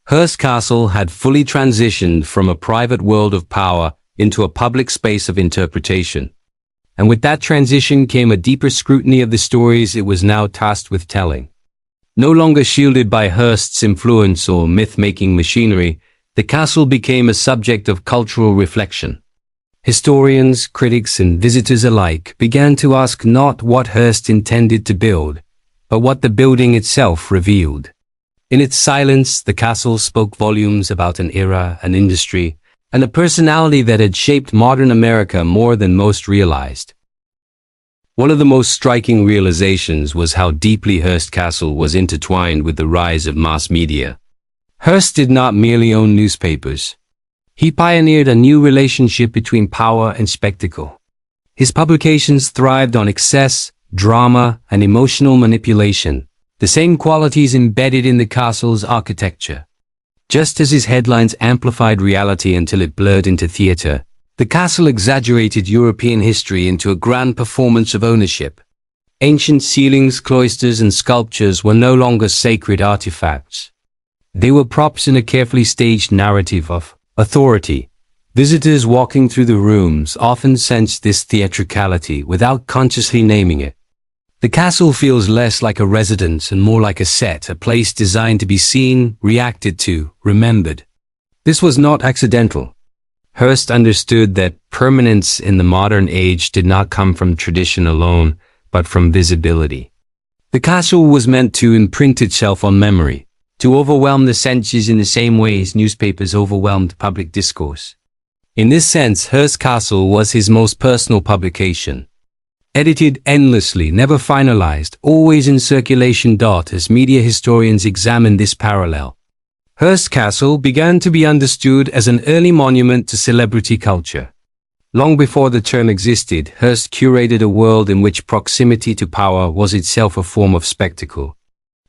Hearst Castle had fully transitioned from a private world of power into a public space of interpretation. And with that transition came a deeper scrutiny of the stories it was now tasked with telling. No longer shielded by Hearst's influence or myth-making machinery, the castle became a subject of cultural reflection. Historians, critics, and visitors alike began to ask not what Hearst intended to build, but what the building itself revealed. In its silence, the castle spoke volumes about an era, an industry, and a personality that had shaped modern America more than most realized. One of the most striking realizations was how deeply Hearst Castle was intertwined with the rise of mass media. Hearst did not merely own newspapers. He pioneered a new relationship between power and spectacle. His publications thrived on excess, drama, and emotional manipulation, the same qualities embedded in the castle's architecture. Just as his headlines amplified reality until it blurred into theater, the castle exaggerated European history into a grand performance of ownership. Ancient ceilings, cloisters, and sculptures were no longer sacred artifacts. They were props in a carefully staged narrative of authority. Visitors walking through the rooms often sensed this theatricality without consciously naming it. The castle feels less like a residence and more like a set, a place designed to be seen, reacted to, remembered. This was not accidental. Hearst understood that permanence in the modern age did not come from tradition alone, but from visibility. The castle was meant to imprint itself on memory, to overwhelm the senses in the same ways newspapers overwhelmed public discourse. In this sense, Hearst Castle was his most personal publication. Edited endlessly, never finalized, always in circulation. As media historians examine this parallel, Hearst Castle began to be understood as an early monument to celebrity culture. Long before the term existed, Hearst curated a world in which proximity to power was itself a form of spectacle.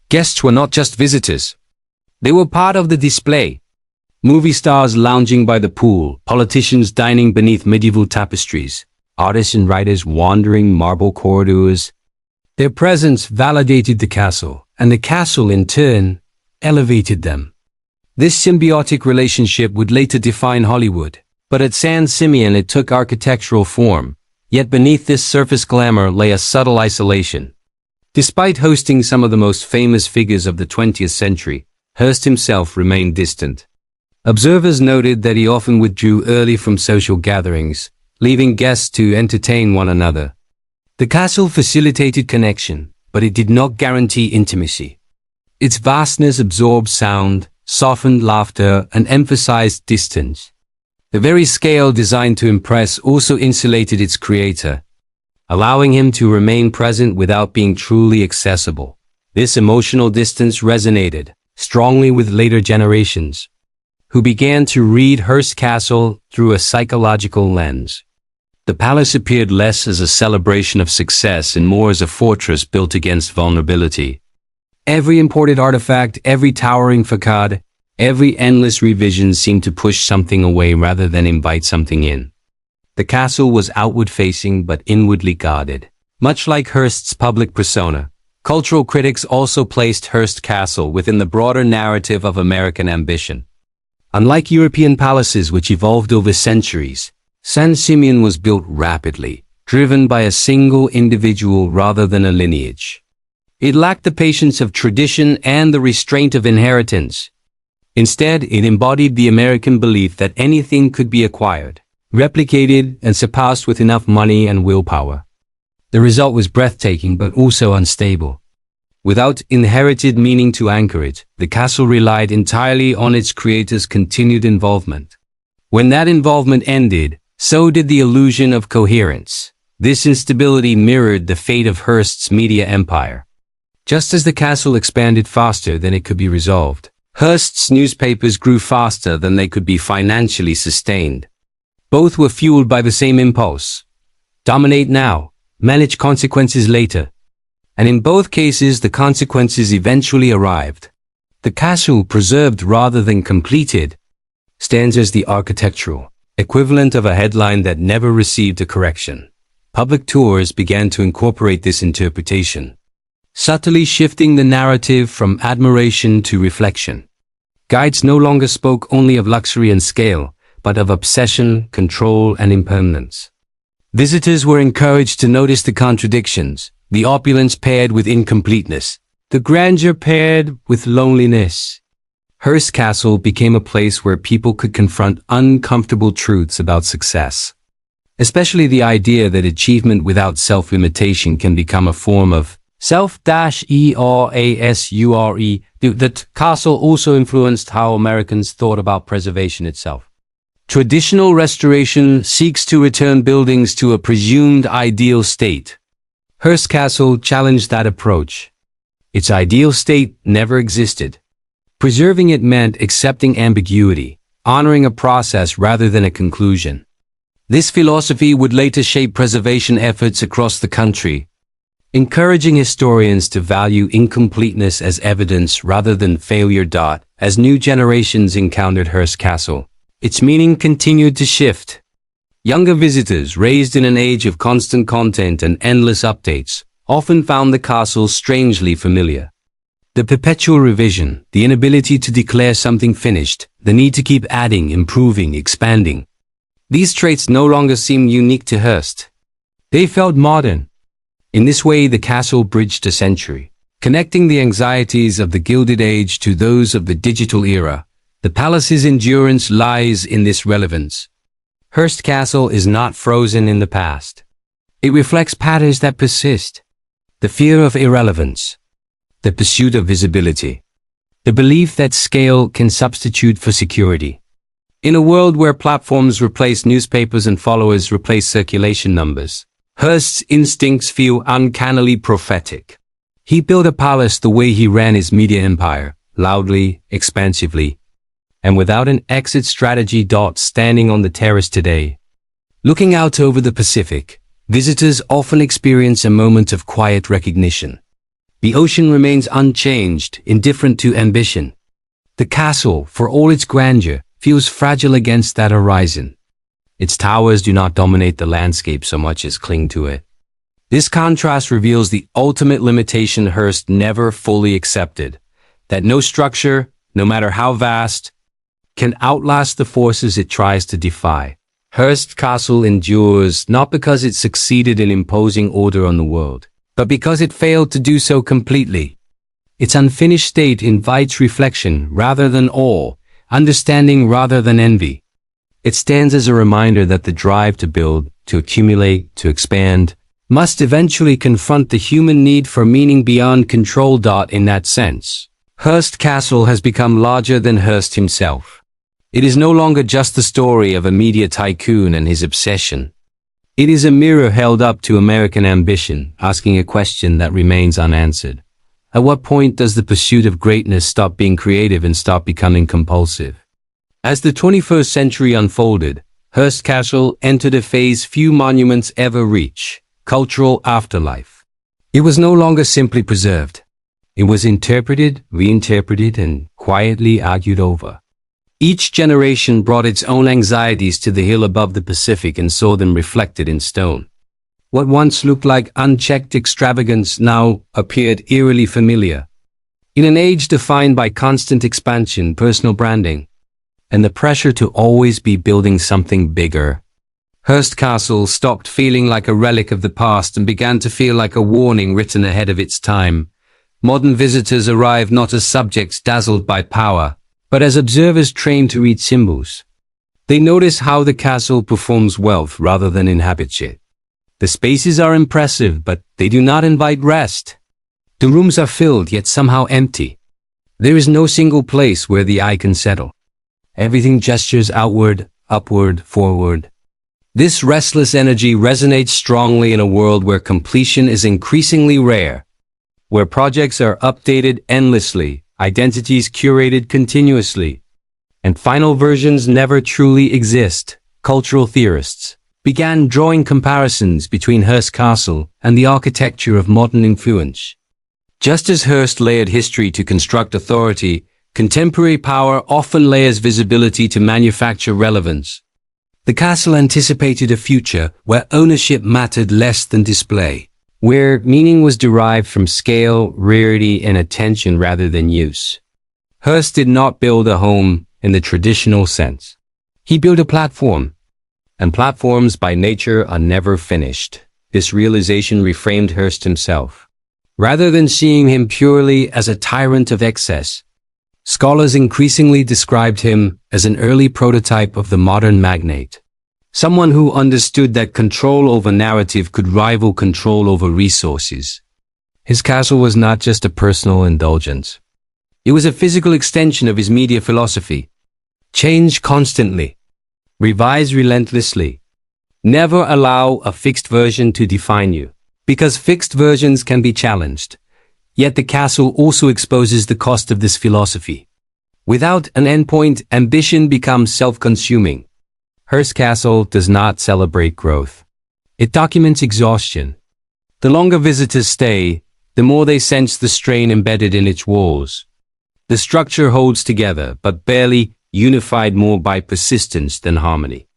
Guests were not just visitors. They were part of the display. Movie stars lounging by the pool, politicians dining beneath medieval tapestries, artists and writers wandering marble corridors. Their presence validated the castle, and the castle, in turn, elevated them. This symbiotic relationship would later define Hollywood, but at San Simeon it took architectural form, yet beneath this surface glamour lay a subtle isolation. Despite hosting some of the most famous figures of the 20th century, Hearst himself remained distant. Observers noted that he often withdrew early from social gatherings, leaving guests to entertain one another. The castle facilitated connection, but it did not guarantee intimacy. Its vastness absorbed sound, softened laughter, and emphasized distance. The very scale designed to impress also insulated its creator, allowing him to remain present without being truly accessible. This emotional distance resonated strongly with later generations, who began to read Hearst Castle through a psychological lens. The palace appeared less as a celebration of success and more as a fortress built against vulnerability. Every imported artifact, every towering facade, every endless revision seemed to push something away rather than invite something in. The castle was outward-facing but inwardly guarded. Much like Hearst's public persona, cultural critics also placed Hearst Castle within the broader narrative of American ambition. Unlike European palaces which evolved over centuries, San Simeon was built rapidly, driven by a single individual rather than a lineage. It lacked the patience of tradition and the restraint of inheritance. Instead, it embodied the American belief that anything could be acquired, replicated, and surpassed with enough money and willpower. The result was breathtaking but also unstable. Without inherited meaning to anchor it, the castle relied entirely on its creator's continued involvement. When that involvement ended, so did the illusion of coherence. This instability mirrored the fate of Hearst's media empire. Just as the castle expanded faster than it could be resolved, Hearst's newspapers grew faster than they could be financially sustained. Both were fueled by the same impulse: dominate now, manage consequences later. And in both cases, the consequences eventually arrived. The castle, preserved rather than completed, stands as the architectural equivalent of a headline that never received a correction. Public tours began to incorporate this interpretation, subtly shifting the narrative from admiration to reflection. Guides no longer spoke only of luxury and scale, but of obsession, control, and impermanence. Visitors were encouraged to notice the contradictions, the opulence paired with incompleteness, the grandeur paired with loneliness. Hearst Castle became a place where people could confront uncomfortable truths about success, especially the idea that achievement without self-imitation can become a form of self-erasure. That castle also influenced how Americans thought about preservation itself. Traditional restoration seeks to return buildings to a presumed ideal state. Hearst Castle challenged that approach. Its ideal state never existed. Preserving it meant accepting ambiguity, honoring a process rather than a conclusion. This philosophy would later shape preservation efforts across the country, encouraging historians to value incompleteness as evidence rather than failure. As new generations encountered Hearst Castle, its meaning continued to shift. Younger visitors, raised in an age of constant content and endless updates, often found the castle strangely familiar. The perpetual revision, the inability to declare something finished, the need to keep adding, improving, expanding. These traits no longer seemed unique to Hearst. They felt modern. In this way, the castle bridged a century, connecting the anxieties of the Gilded Age to those of the digital era. The palace's endurance lies in this relevance. Hearst Castle is not frozen in the past. It reflects patterns that persist: the fear of irrelevance, the pursuit of visibility, the belief that scale can substitute for security. In a world where platforms replace newspapers and followers replace circulation numbers, Hearst's instincts feel uncannily prophetic. He built a palace the way he ran his media empire, loudly, expansively, and without an exit strategy. Standing on the terrace today, looking out over the Pacific, visitors often experience a moment of quiet recognition. The ocean remains unchanged, indifferent to ambition. The castle, for all its grandeur, feels fragile against that horizon. Its towers do not dominate the landscape so much as cling to it. This contrast reveals the ultimate limitation Hearst never fully accepted: that no structure, no matter how vast, can outlast the forces it tries to defy. Hearst Castle endures not because it succeeded in imposing order on the world, but because it failed to do so completely. Its unfinished state invites reflection rather than awe, understanding rather than envy. It stands as a reminder that the drive to build, to accumulate, to expand, must eventually confront the human need for meaning beyond control. In that sense, Hearst Castle has become larger than Hearst himself. It is no longer just the story of a media tycoon and his obsession. It is a mirror held up to American ambition, asking a question that remains unanswered. At what point does the pursuit of greatness stop being creative and stop becoming compulsive? As the 21st century unfolded, Hearst Castle entered a phase few monuments ever reach: cultural afterlife. It was no longer simply preserved. It was interpreted, reinterpreted, and quietly argued over. Each generation brought its own anxieties to the hill above the Pacific and saw them reflected in stone. What once looked like unchecked extravagance now appeared eerily familiar. In an age defined by constant expansion, personal branding, and the pressure to always be building something bigger, Hearst Castle stopped feeling like a relic of the past and began to feel like a warning written ahead of its time. Modern visitors arrive not as subjects dazzled by power, but as observers trained to read symbols. They notice how the castle performs wealth rather than inhabits it. The spaces are impressive, but they do not invite rest. The rooms are filled, yet somehow empty. There is no single place where the eye can settle. Everything gestures outward, upward, forward. This restless energy resonates strongly in a world where completion is increasingly rare, where projects are updated endlessly, identities curated continuously, and final versions never truly exist. Cultural theorists began drawing comparisons between Hearst Castle and the architecture of modern influence. Just as Hearst layered history to construct authority, contemporary power often layers visibility to manufacture relevance. The castle anticipated a future where ownership mattered less than display, where meaning was derived from scale, rarity, and attention rather than use. Hearst did not build a home in the traditional sense. He built a platform, and platforms by nature are never finished. This realization reframed Hearst himself. Rather than seeing him purely as a tyrant of excess, scholars increasingly described him as an early prototype of the modern magnate, someone who understood that control over narrative could rival control over resources. His castle was not just a personal indulgence. It was a physical extension of his media philosophy. Change constantly. Revise relentlessly. Never allow a fixed version to define you, because fixed versions can be challenged. Yet the castle also exposes the cost of this philosophy. Without an endpoint, ambition becomes self-consuming. Hearst Castle does not celebrate growth. It documents exhaustion. The longer visitors stay, the more they sense the strain embedded in its walls. The structure holds together, but barely unified, more by persistence than harmony.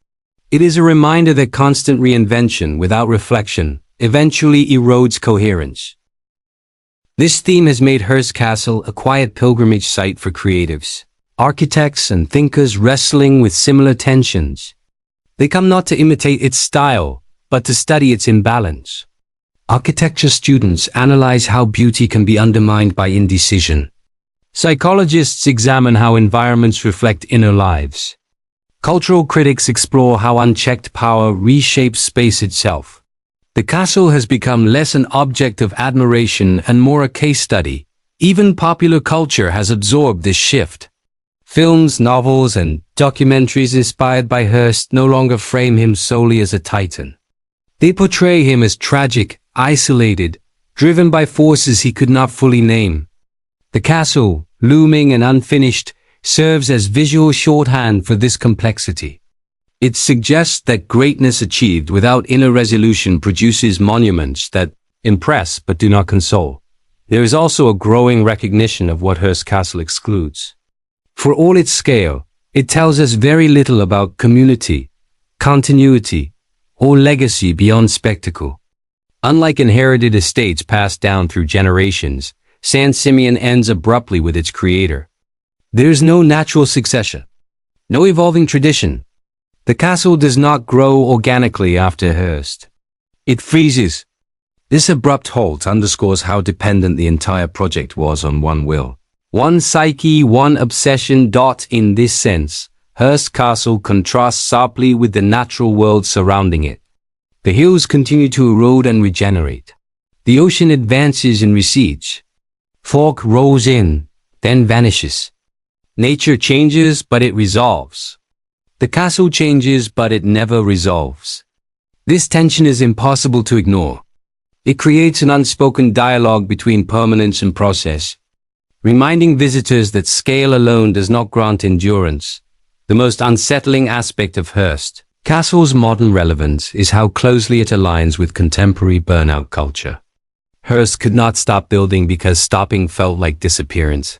It is a reminder that constant reinvention without reflection eventually erodes coherence. This theme has made Hearst Castle a quiet pilgrimage site for creatives, architects, and thinkers wrestling with similar tensions. They come not to imitate its style, but to study its imbalance. Architecture students analyze how beauty can be undermined by indecision. Psychologists examine how environments reflect inner lives. Cultural critics explore how unchecked power reshapes space itself. The castle has become less an object of admiration and more a case study. Even popular culture has absorbed this shift. Films, novels, and documentaries inspired by Hearst no longer frame him solely as a titan. They portray him as tragic, isolated, driven by forces he could not fully name. The castle, looming and unfinished, serves as visual shorthand for this complexity. It suggests that greatness achieved without inner resolution produces monuments that impress but do not console. There is also a growing recognition of what Hearst Castle excludes. For all its scale, it tells us very little about community, continuity, or legacy beyond spectacle. Unlike inherited estates passed down through generations, San Simeon ends abruptly with its creator. There is no natural succession, no evolving tradition. The castle does not grow organically after Hearst. It freezes. This abrupt halt underscores how dependent the entire project was on one will. One psyche, one obsession. In this sense, Hearst Castle contrasts sharply with the natural world surrounding it. The hills continue to erode and regenerate. The ocean advances and recedes. Fog rolls in, then vanishes. Nature changes, but it resolves. The castle changes, but it never resolves. This tension is impossible to ignore. It creates an unspoken dialogue between permanence and process, reminding visitors that scale alone does not grant endurance. The most unsettling aspect of Hearst Castle's modern relevance is how closely it aligns with contemporary burnout culture. Hearst could not stop building because stopping felt like disappearance.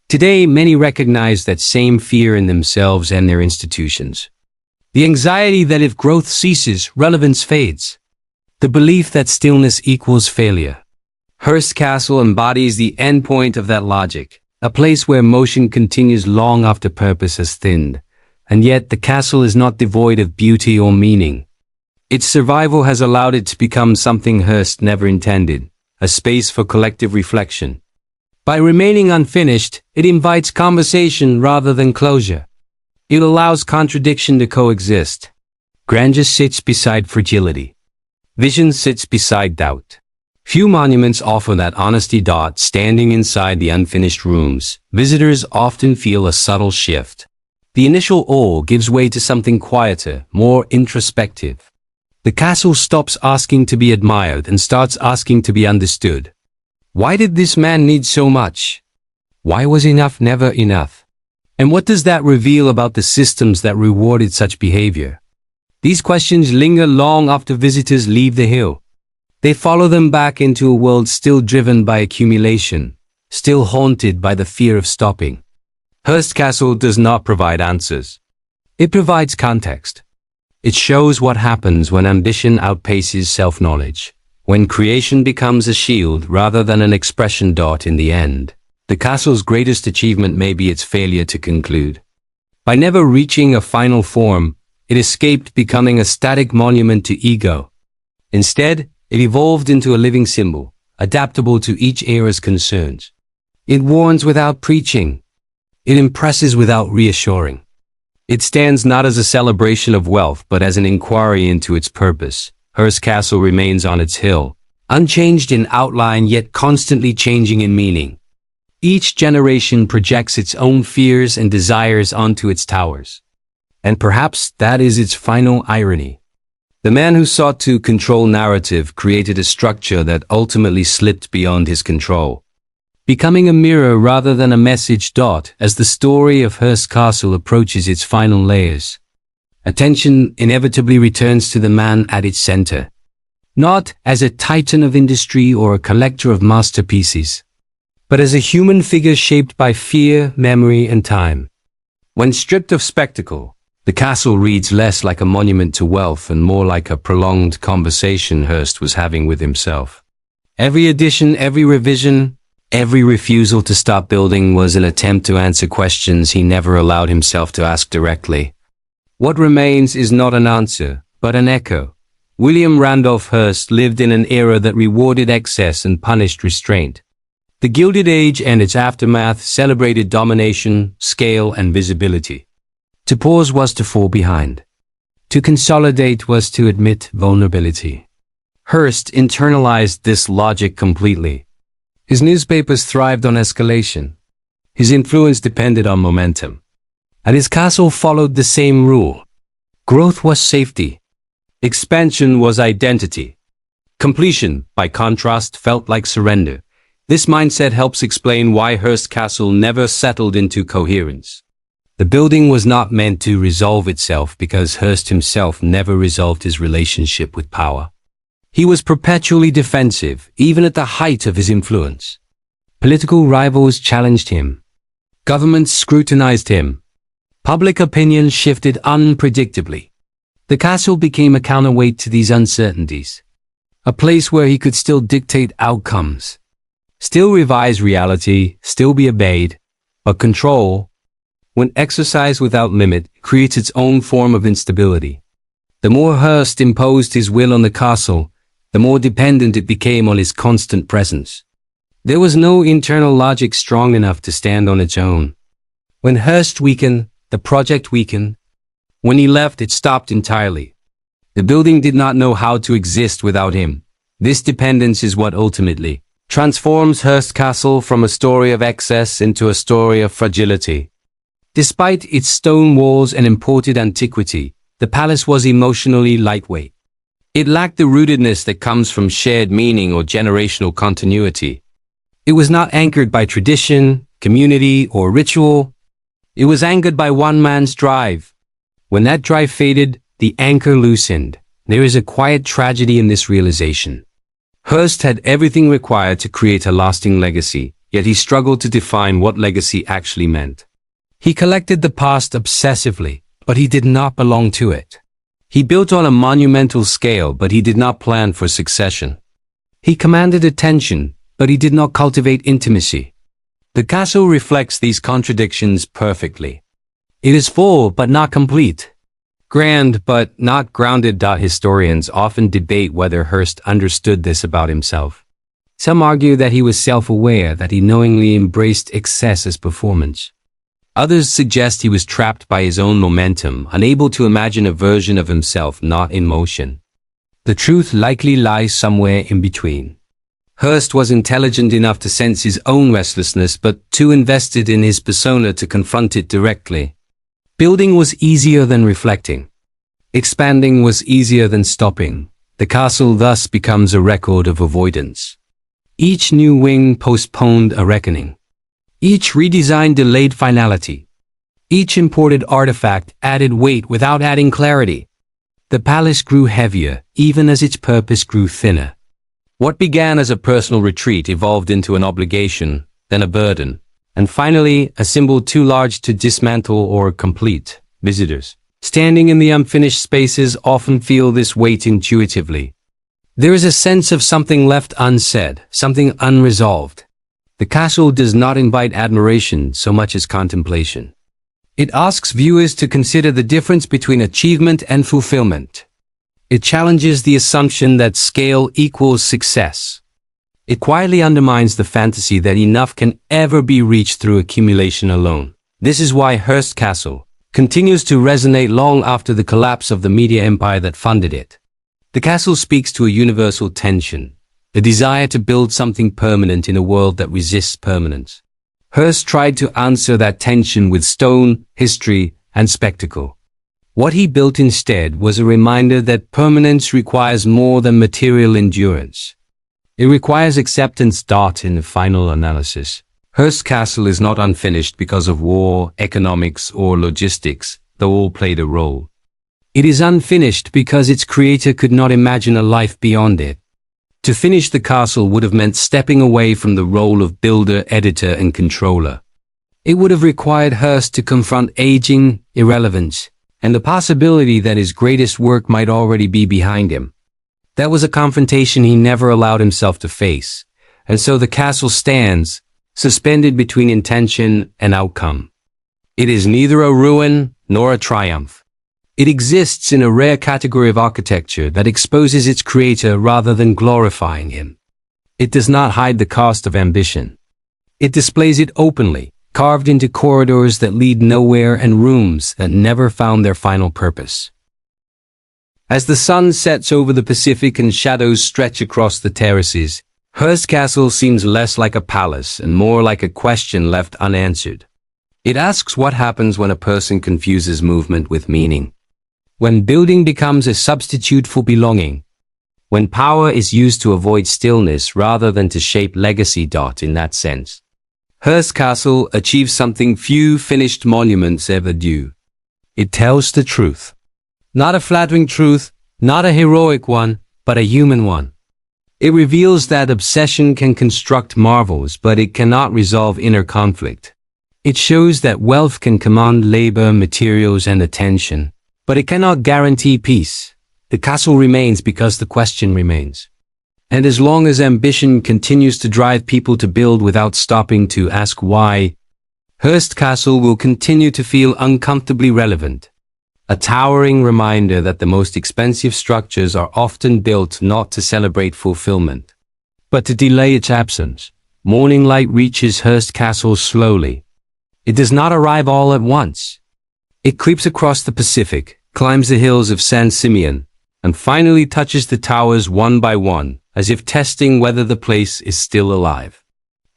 Today, many recognize that same fear in themselves and their institutions. The anxiety that if growth ceases, relevance fades. The belief that stillness equals failure. Hearst Castle embodies the endpoint of that logic, a place where motion continues long after purpose has thinned. And yet the castle is not devoid of beauty or meaning. Its survival has allowed it to become something Hearst never intended, a space for collective reflection. By remaining unfinished, it invites conversation rather than closure. It allows contradiction to coexist. Grandeur sits beside fragility. Vision sits beside doubt. Few monuments offer that honesty. Standing inside the unfinished rooms, visitors often feel a subtle shift. The initial awe gives way to something quieter, more introspective. The castle stops asking to be admired and starts asking to be understood. Why did this man need so much? Why was enough never enough? And what does that reveal about the systems that rewarded such behavior? These questions linger long after visitors leave the hill. They follow them back into a world still driven by accumulation, still haunted by the fear of stopping. Hearst Castle does not provide answers. It provides context. It shows what happens when ambition outpaces self-knowledge, when creation becomes a shield rather than an expression. In the end, the castle's greatest achievement may be its failure to conclude. By never reaching a final form, it escaped becoming a static monument to ego. Instead, it evolved into a living symbol, adaptable to each era's concerns. It warns without preaching. It impresses without reassuring. It stands not as a celebration of wealth but as an inquiry into its purpose. Hearst Castle remains on its hill, unchanged in outline yet constantly changing in meaning. Each generation projects its own fears and desires onto its towers. And perhaps that is its final irony. The man who sought to control narrative created a structure that ultimately slipped beyond his control, becoming a mirror rather than a message. As the story of Hearst Castle approaches its final layers, attention inevitably returns to the man at its center, not as a titan of industry or a collector of masterpieces, but as a human figure shaped by fear, memory, and time. When stripped of spectacle, the castle reads less like a monument to wealth and more like a prolonged conversation Hearst was having with himself. Every addition, every revision, every refusal to stop building was an attempt to answer questions he never allowed himself to ask directly. What remains is not an answer, but an echo. William Randolph Hearst lived in an era that rewarded excess and punished restraint. The Gilded Age and its aftermath celebrated domination, scale, and visibility. To pause was to fall behind. To consolidate was to admit vulnerability. Hearst internalized this logic completely. His newspapers thrived on escalation. His influence depended on momentum. And his castle followed the same rule. Growth was safety. Expansion was identity. Completion, by contrast, felt like surrender. This mindset helps explain why Hearst Castle never settled into coherence. The building was not meant to resolve itself because Hearst himself never resolved his relationship with power. He was perpetually defensive, even at the height of his influence. Political rivals challenged him. Governments scrutinized him. Public opinion shifted unpredictably. The castle became a counterweight to these uncertainties, a place where he could still dictate outcomes, still revise reality, still be obeyed, but control, when exercised without limit, creates its own form of instability. The more Hearst imposed his will on the castle, the more dependent it became on his constant presence. There was no internal logic strong enough to stand on its own. When Hearst weakened, the project weakened. When he left, it stopped entirely. The building did not know how to exist without him. This dependence is what ultimately transforms Hearst Castle from a story of excess into a story of fragility. Despite its stone walls and imported antiquity, the palace was emotionally lightweight. It lacked the rootedness that comes from shared meaning or generational continuity. It was not anchored by tradition, community, or ritual. It was anchored by one man's drive. When that drive faded, the anchor loosened. There is a quiet tragedy in this realization. Hearst had everything required to create a lasting legacy, yet he struggled to define what legacy actually meant. He collected the past obsessively, but he did not belong to it. He built on a monumental scale, but he did not plan for succession. He commanded attention, but he did not cultivate intimacy. The castle reflects these contradictions perfectly. It is full, but not complete. Grand, but not grounded. Historians often debate whether Hearst understood this about himself. Some argue that he was self-aware, that he knowingly embraced excess as performance. Others suggest he was trapped by his own momentum, unable to imagine a version of himself not in motion. The truth likely lies somewhere in between. Hearst was intelligent enough to sense his own restlessness, but too invested in his persona to confront it directly. Building was easier than reflecting. Expanding was easier than stopping. The castle thus becomes a record of avoidance. Each new wing postponed a reckoning. Each redesign delayed finality. Each imported artifact added weight without adding clarity. The palace grew heavier, even as its purpose grew thinner. What began as a personal retreat evolved into an obligation, then a burden, and finally a symbol too large to dismantle or complete. Visitors, standing in the unfinished spaces, often feel this weight intuitively. There is a sense of something left unsaid, something unresolved. The castle does not invite admiration so much as contemplation. It asks viewers to consider the difference between achievement and fulfillment. It challenges the assumption that scale equals success. It quietly undermines the fantasy that enough can ever be reached through accumulation alone. This is why Hearst Castle continues to resonate long after the collapse of the media empire that funded it. The castle speaks to a universal tension, the desire to build something permanent in a world that resists permanence. Hearst tried to answer that tension with stone, history, and spectacle. What he built instead was a reminder that permanence requires more than material endurance. It requires acceptance. In the final analysis, Hearst Castle is not unfinished because of war, economics, or logistics, though all played a role. It is unfinished because its creator could not imagine a life beyond it. To finish the castle would have meant stepping away from the role of builder, editor, and controller. It would have required Hearst to confront aging, irrelevance, and the possibility that his greatest work might already be behind him. That was a confrontation he never allowed himself to face, and so the castle stands, suspended between intention and outcome. It is neither a ruin nor a triumph. It exists in a rare category of architecture that exposes its creator rather than glorifying him. It does not hide the cost of ambition. It displays it openly, carved into corridors that lead nowhere and rooms that never found their final purpose. As the sun sets over the Pacific and shadows stretch across the terraces, Hearst Castle seems less like a palace and more like a question left unanswered. It asks what happens when a person confuses movement with meaning. When building becomes a substitute for belonging. When power is used to avoid stillness rather than to shape legacy. In that sense, Hearst Castle achieves something few finished monuments ever do. It tells the truth. Not a flattering truth, not a heroic one, but a human one. It reveals that obsession can construct marvels, but it cannot resolve inner conflict. It shows that wealth can command labor, materials, and attention, but it cannot guarantee peace. The castle remains because the question remains. And as long as ambition continues to drive people to build without stopping to ask why, Hearst Castle will continue to feel uncomfortably relevant. a towering reminder that the most expensive structures are often built not to celebrate fulfillment, but to delay its absence. Morning light reaches Hearst Castle slowly. It does not arrive all at once. It creeps across the Pacific, climbs the hills of San Simeon, and finally touches the towers one by one, as if testing whether the place is still alive.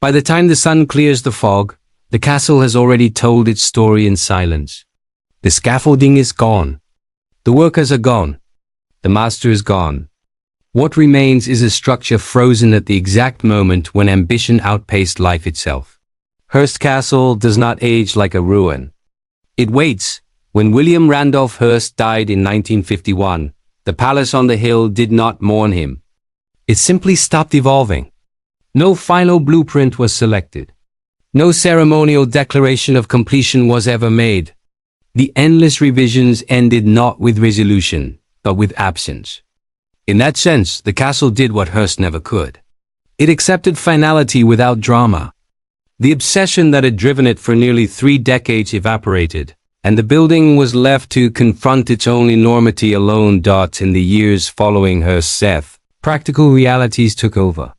By the time the sun clears the fog, the castle has already told its story in silence. The scaffolding is gone. The workers are gone. The master is gone. What remains is a structure frozen at the exact moment when ambition outpaced life itself. Hearst Castle does not age like a ruin. It waits. When William Randolph Hearst died in 1951, the palace on the hill did not mourn him. It simply stopped evolving. No final blueprint was selected. No ceremonial declaration of completion was ever made. The endless revisions ended not with resolution, but with absence. In that sense, the castle did what Hearst never could. It accepted finality without drama. The obsession that had driven it for nearly 3 decades evaporated, and the building was left to confront its own enormity alone. In the years following Hearst's death, practical realities took over.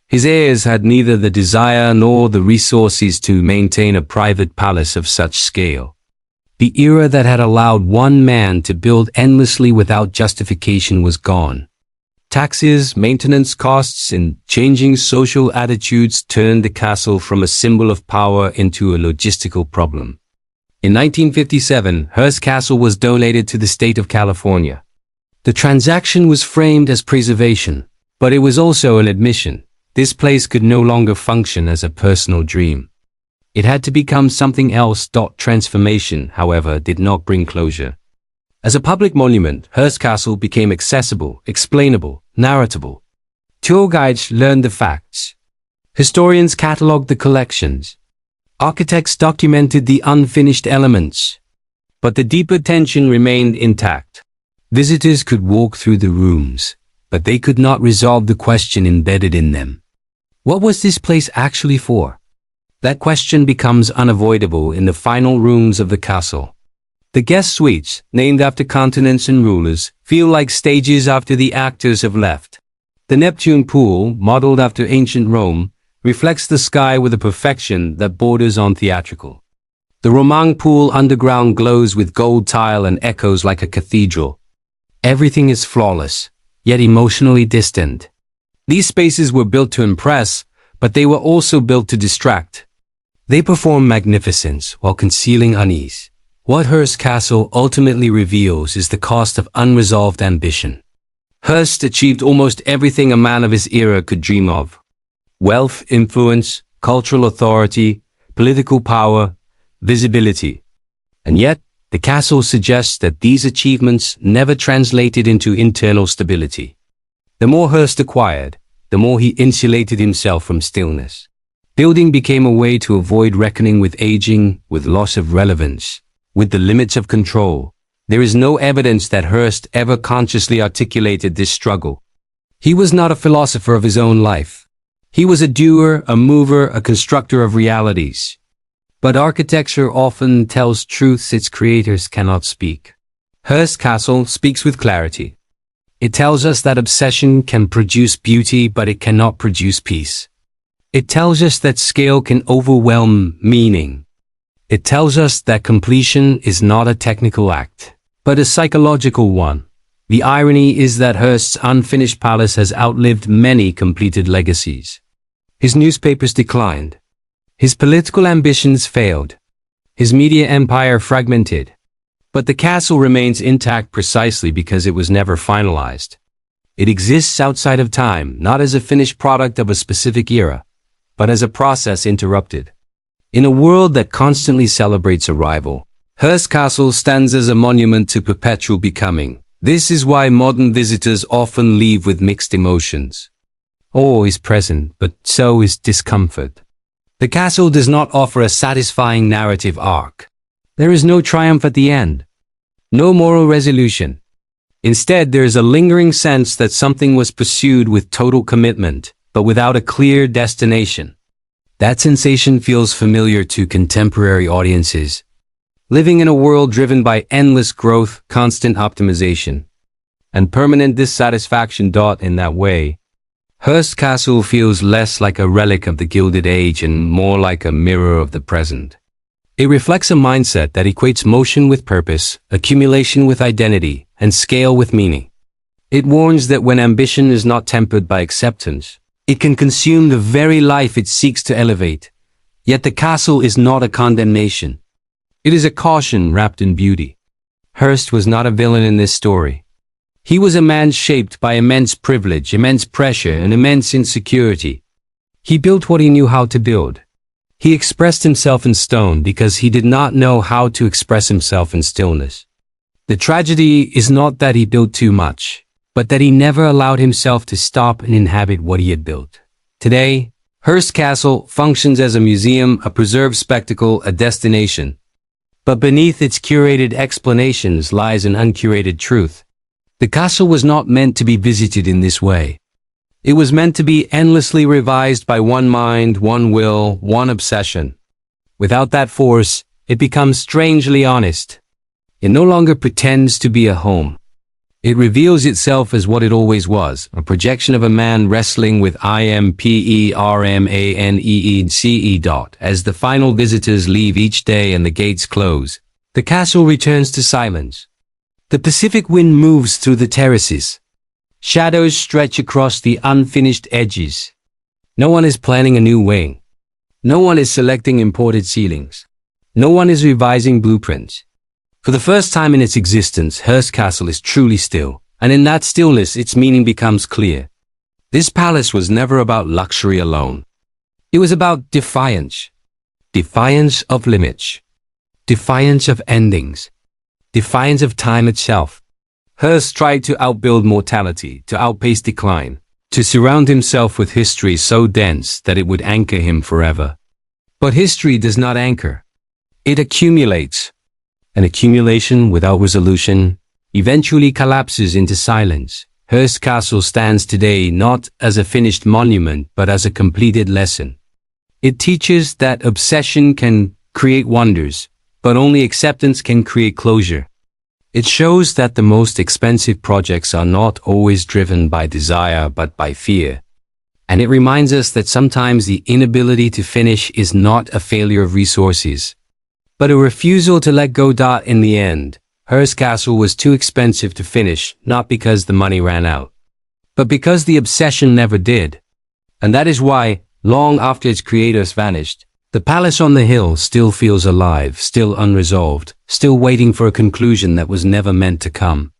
His heirs had neither the desire nor the resources to maintain a private palace of such scale. The era that had allowed one man to build endlessly without justification was gone. Taxes, maintenance costs, and changing social attitudes turned the castle from a symbol of power into a logistical problem. In 1957, Hearst Castle was donated to the state of California. The transaction was framed as preservation, but it was also an admission. This place could no longer function as a personal dream. It had to become something else. Transformation, however, did not bring closure. As a public monument, Hearst Castle became accessible, explainable, narratable. Tour guides learned the facts. Historians catalogued the collections. Architects documented the unfinished elements. But the deeper tension remained intact. Visitors could walk through the rooms, but they could not resolve the question embedded in them. What was this place actually for? That question becomes unavoidable in the final rooms of the castle. The guest suites, named after continents and rulers, feel like stages after the actors have left. The Neptune pool, modeled after ancient Rome, reflects the sky with a perfection that borders on theatrical. The Romang pool underground glows with gold tile and echoes like a cathedral. Everything is flawless, yet emotionally distant. These spaces were built to impress, but they were also built to distract. They perform magnificence while concealing unease. What Hearst Castle ultimately reveals is the cost of unresolved ambition. Hearst achieved almost everything a man of his era could dream of. Wealth, influence, cultural authority, political power, visibility. And yet, the castle suggests that these achievements never translated into internal stability. The more Hearst acquired, the more he insulated himself from stillness. Building became a way to avoid reckoning with aging, with loss of relevance, with the limits of control. There is no evidence that Hearst ever consciously articulated this struggle. He was not a philosopher of his own life. He was a doer, a mover, a constructor of realities. But architecture often tells truths its creators cannot speak. Hearst Castle speaks with clarity. It tells us that obsession can produce beauty, but it cannot produce peace. It tells us that scale can overwhelm meaning. It tells us that completion is not a technical act, but a psychological one. The irony is that Hearst's unfinished palace has outlived many completed legacies. His newspapers declined. His political ambitions failed. His media empire fragmented. But the castle remains intact precisely because it was never finalized. It exists outside of time, not as a finished product of a specific era, but as a process interrupted. In a world that constantly celebrates arrival, Hearst Castle stands as a monument to perpetual becoming. This is why modern visitors often leave with mixed emotions. Awe is present, but so is discomfort. The castle does not offer a satisfying narrative arc. There is no triumph at the end. No moral resolution. Instead, there is a lingering sense that something was pursued with total commitment, but without a clear destination. That sensation feels familiar to contemporary audiences. living in a world driven by endless growth, constant optimization, and permanent dissatisfaction. In that way, Hearst Castle feels less like a relic of the Gilded Age and more like a mirror of the present. It reflects a mindset that equates motion with purpose, accumulation with identity, and scale with meaning. It warns that when ambition is not tempered by acceptance, it can consume the very life it seeks to elevate. Yet the castle is not a condemnation. It is a caution wrapped in beauty. Hearst was not a villain in this story. He was a man shaped by immense privilege, immense pressure, and immense insecurity. He built what he knew how to build. He expressed himself in stone because he did not know how to express himself in stillness. The tragedy is not that he built too much, but that he never allowed himself to stop and inhabit what he had built. Today, Hearst Castle functions as a museum, a preserved spectacle, a destination. But beneath its curated explanations lies an uncurated truth. The castle was not meant to be visited in this way. It was meant to be endlessly revised by one mind, one will, one obsession. Without that force, it becomes strangely honest. It no longer pretends to be a home. It reveals itself as what it always was, a projection of a man wrestling with impermanence. As the final visitors leave each day and the gates close, the castle returns to silence. The Pacific wind moves through the terraces. Shadows stretch across the unfinished edges. No one is planning a new wing. No one is selecting imported ceilings. No one is revising blueprints. For the first time in its existence, Hearst Castle is truly still, and in that stillness its meaning becomes clear. This palace was never about luxury alone. It was about defiance. Defiance of limits. Defiance of endings. Defiance of time itself. Hearst tried to outbuild mortality, to outpace decline, to surround himself with history so dense that it would anchor him forever. But history does not anchor. It accumulates. An accumulation without resolution eventually collapses into silence. Hearst Castle stands today not as a finished monument, but as a completed lesson. It teaches that obsession can create wonders, but only acceptance can create closure. It shows that the most expensive projects are not always driven by desire but by fear. And it reminds us that sometimes the inability to finish is not a failure of resources, but a refusal to let go. In the end, Hearst Castle was too expensive to finish, not because the money ran out, but because the obsession never did. And that is why, long after its creators vanished, the palace on the hill still feels alive, still unresolved, still waiting for a conclusion that was never meant to come.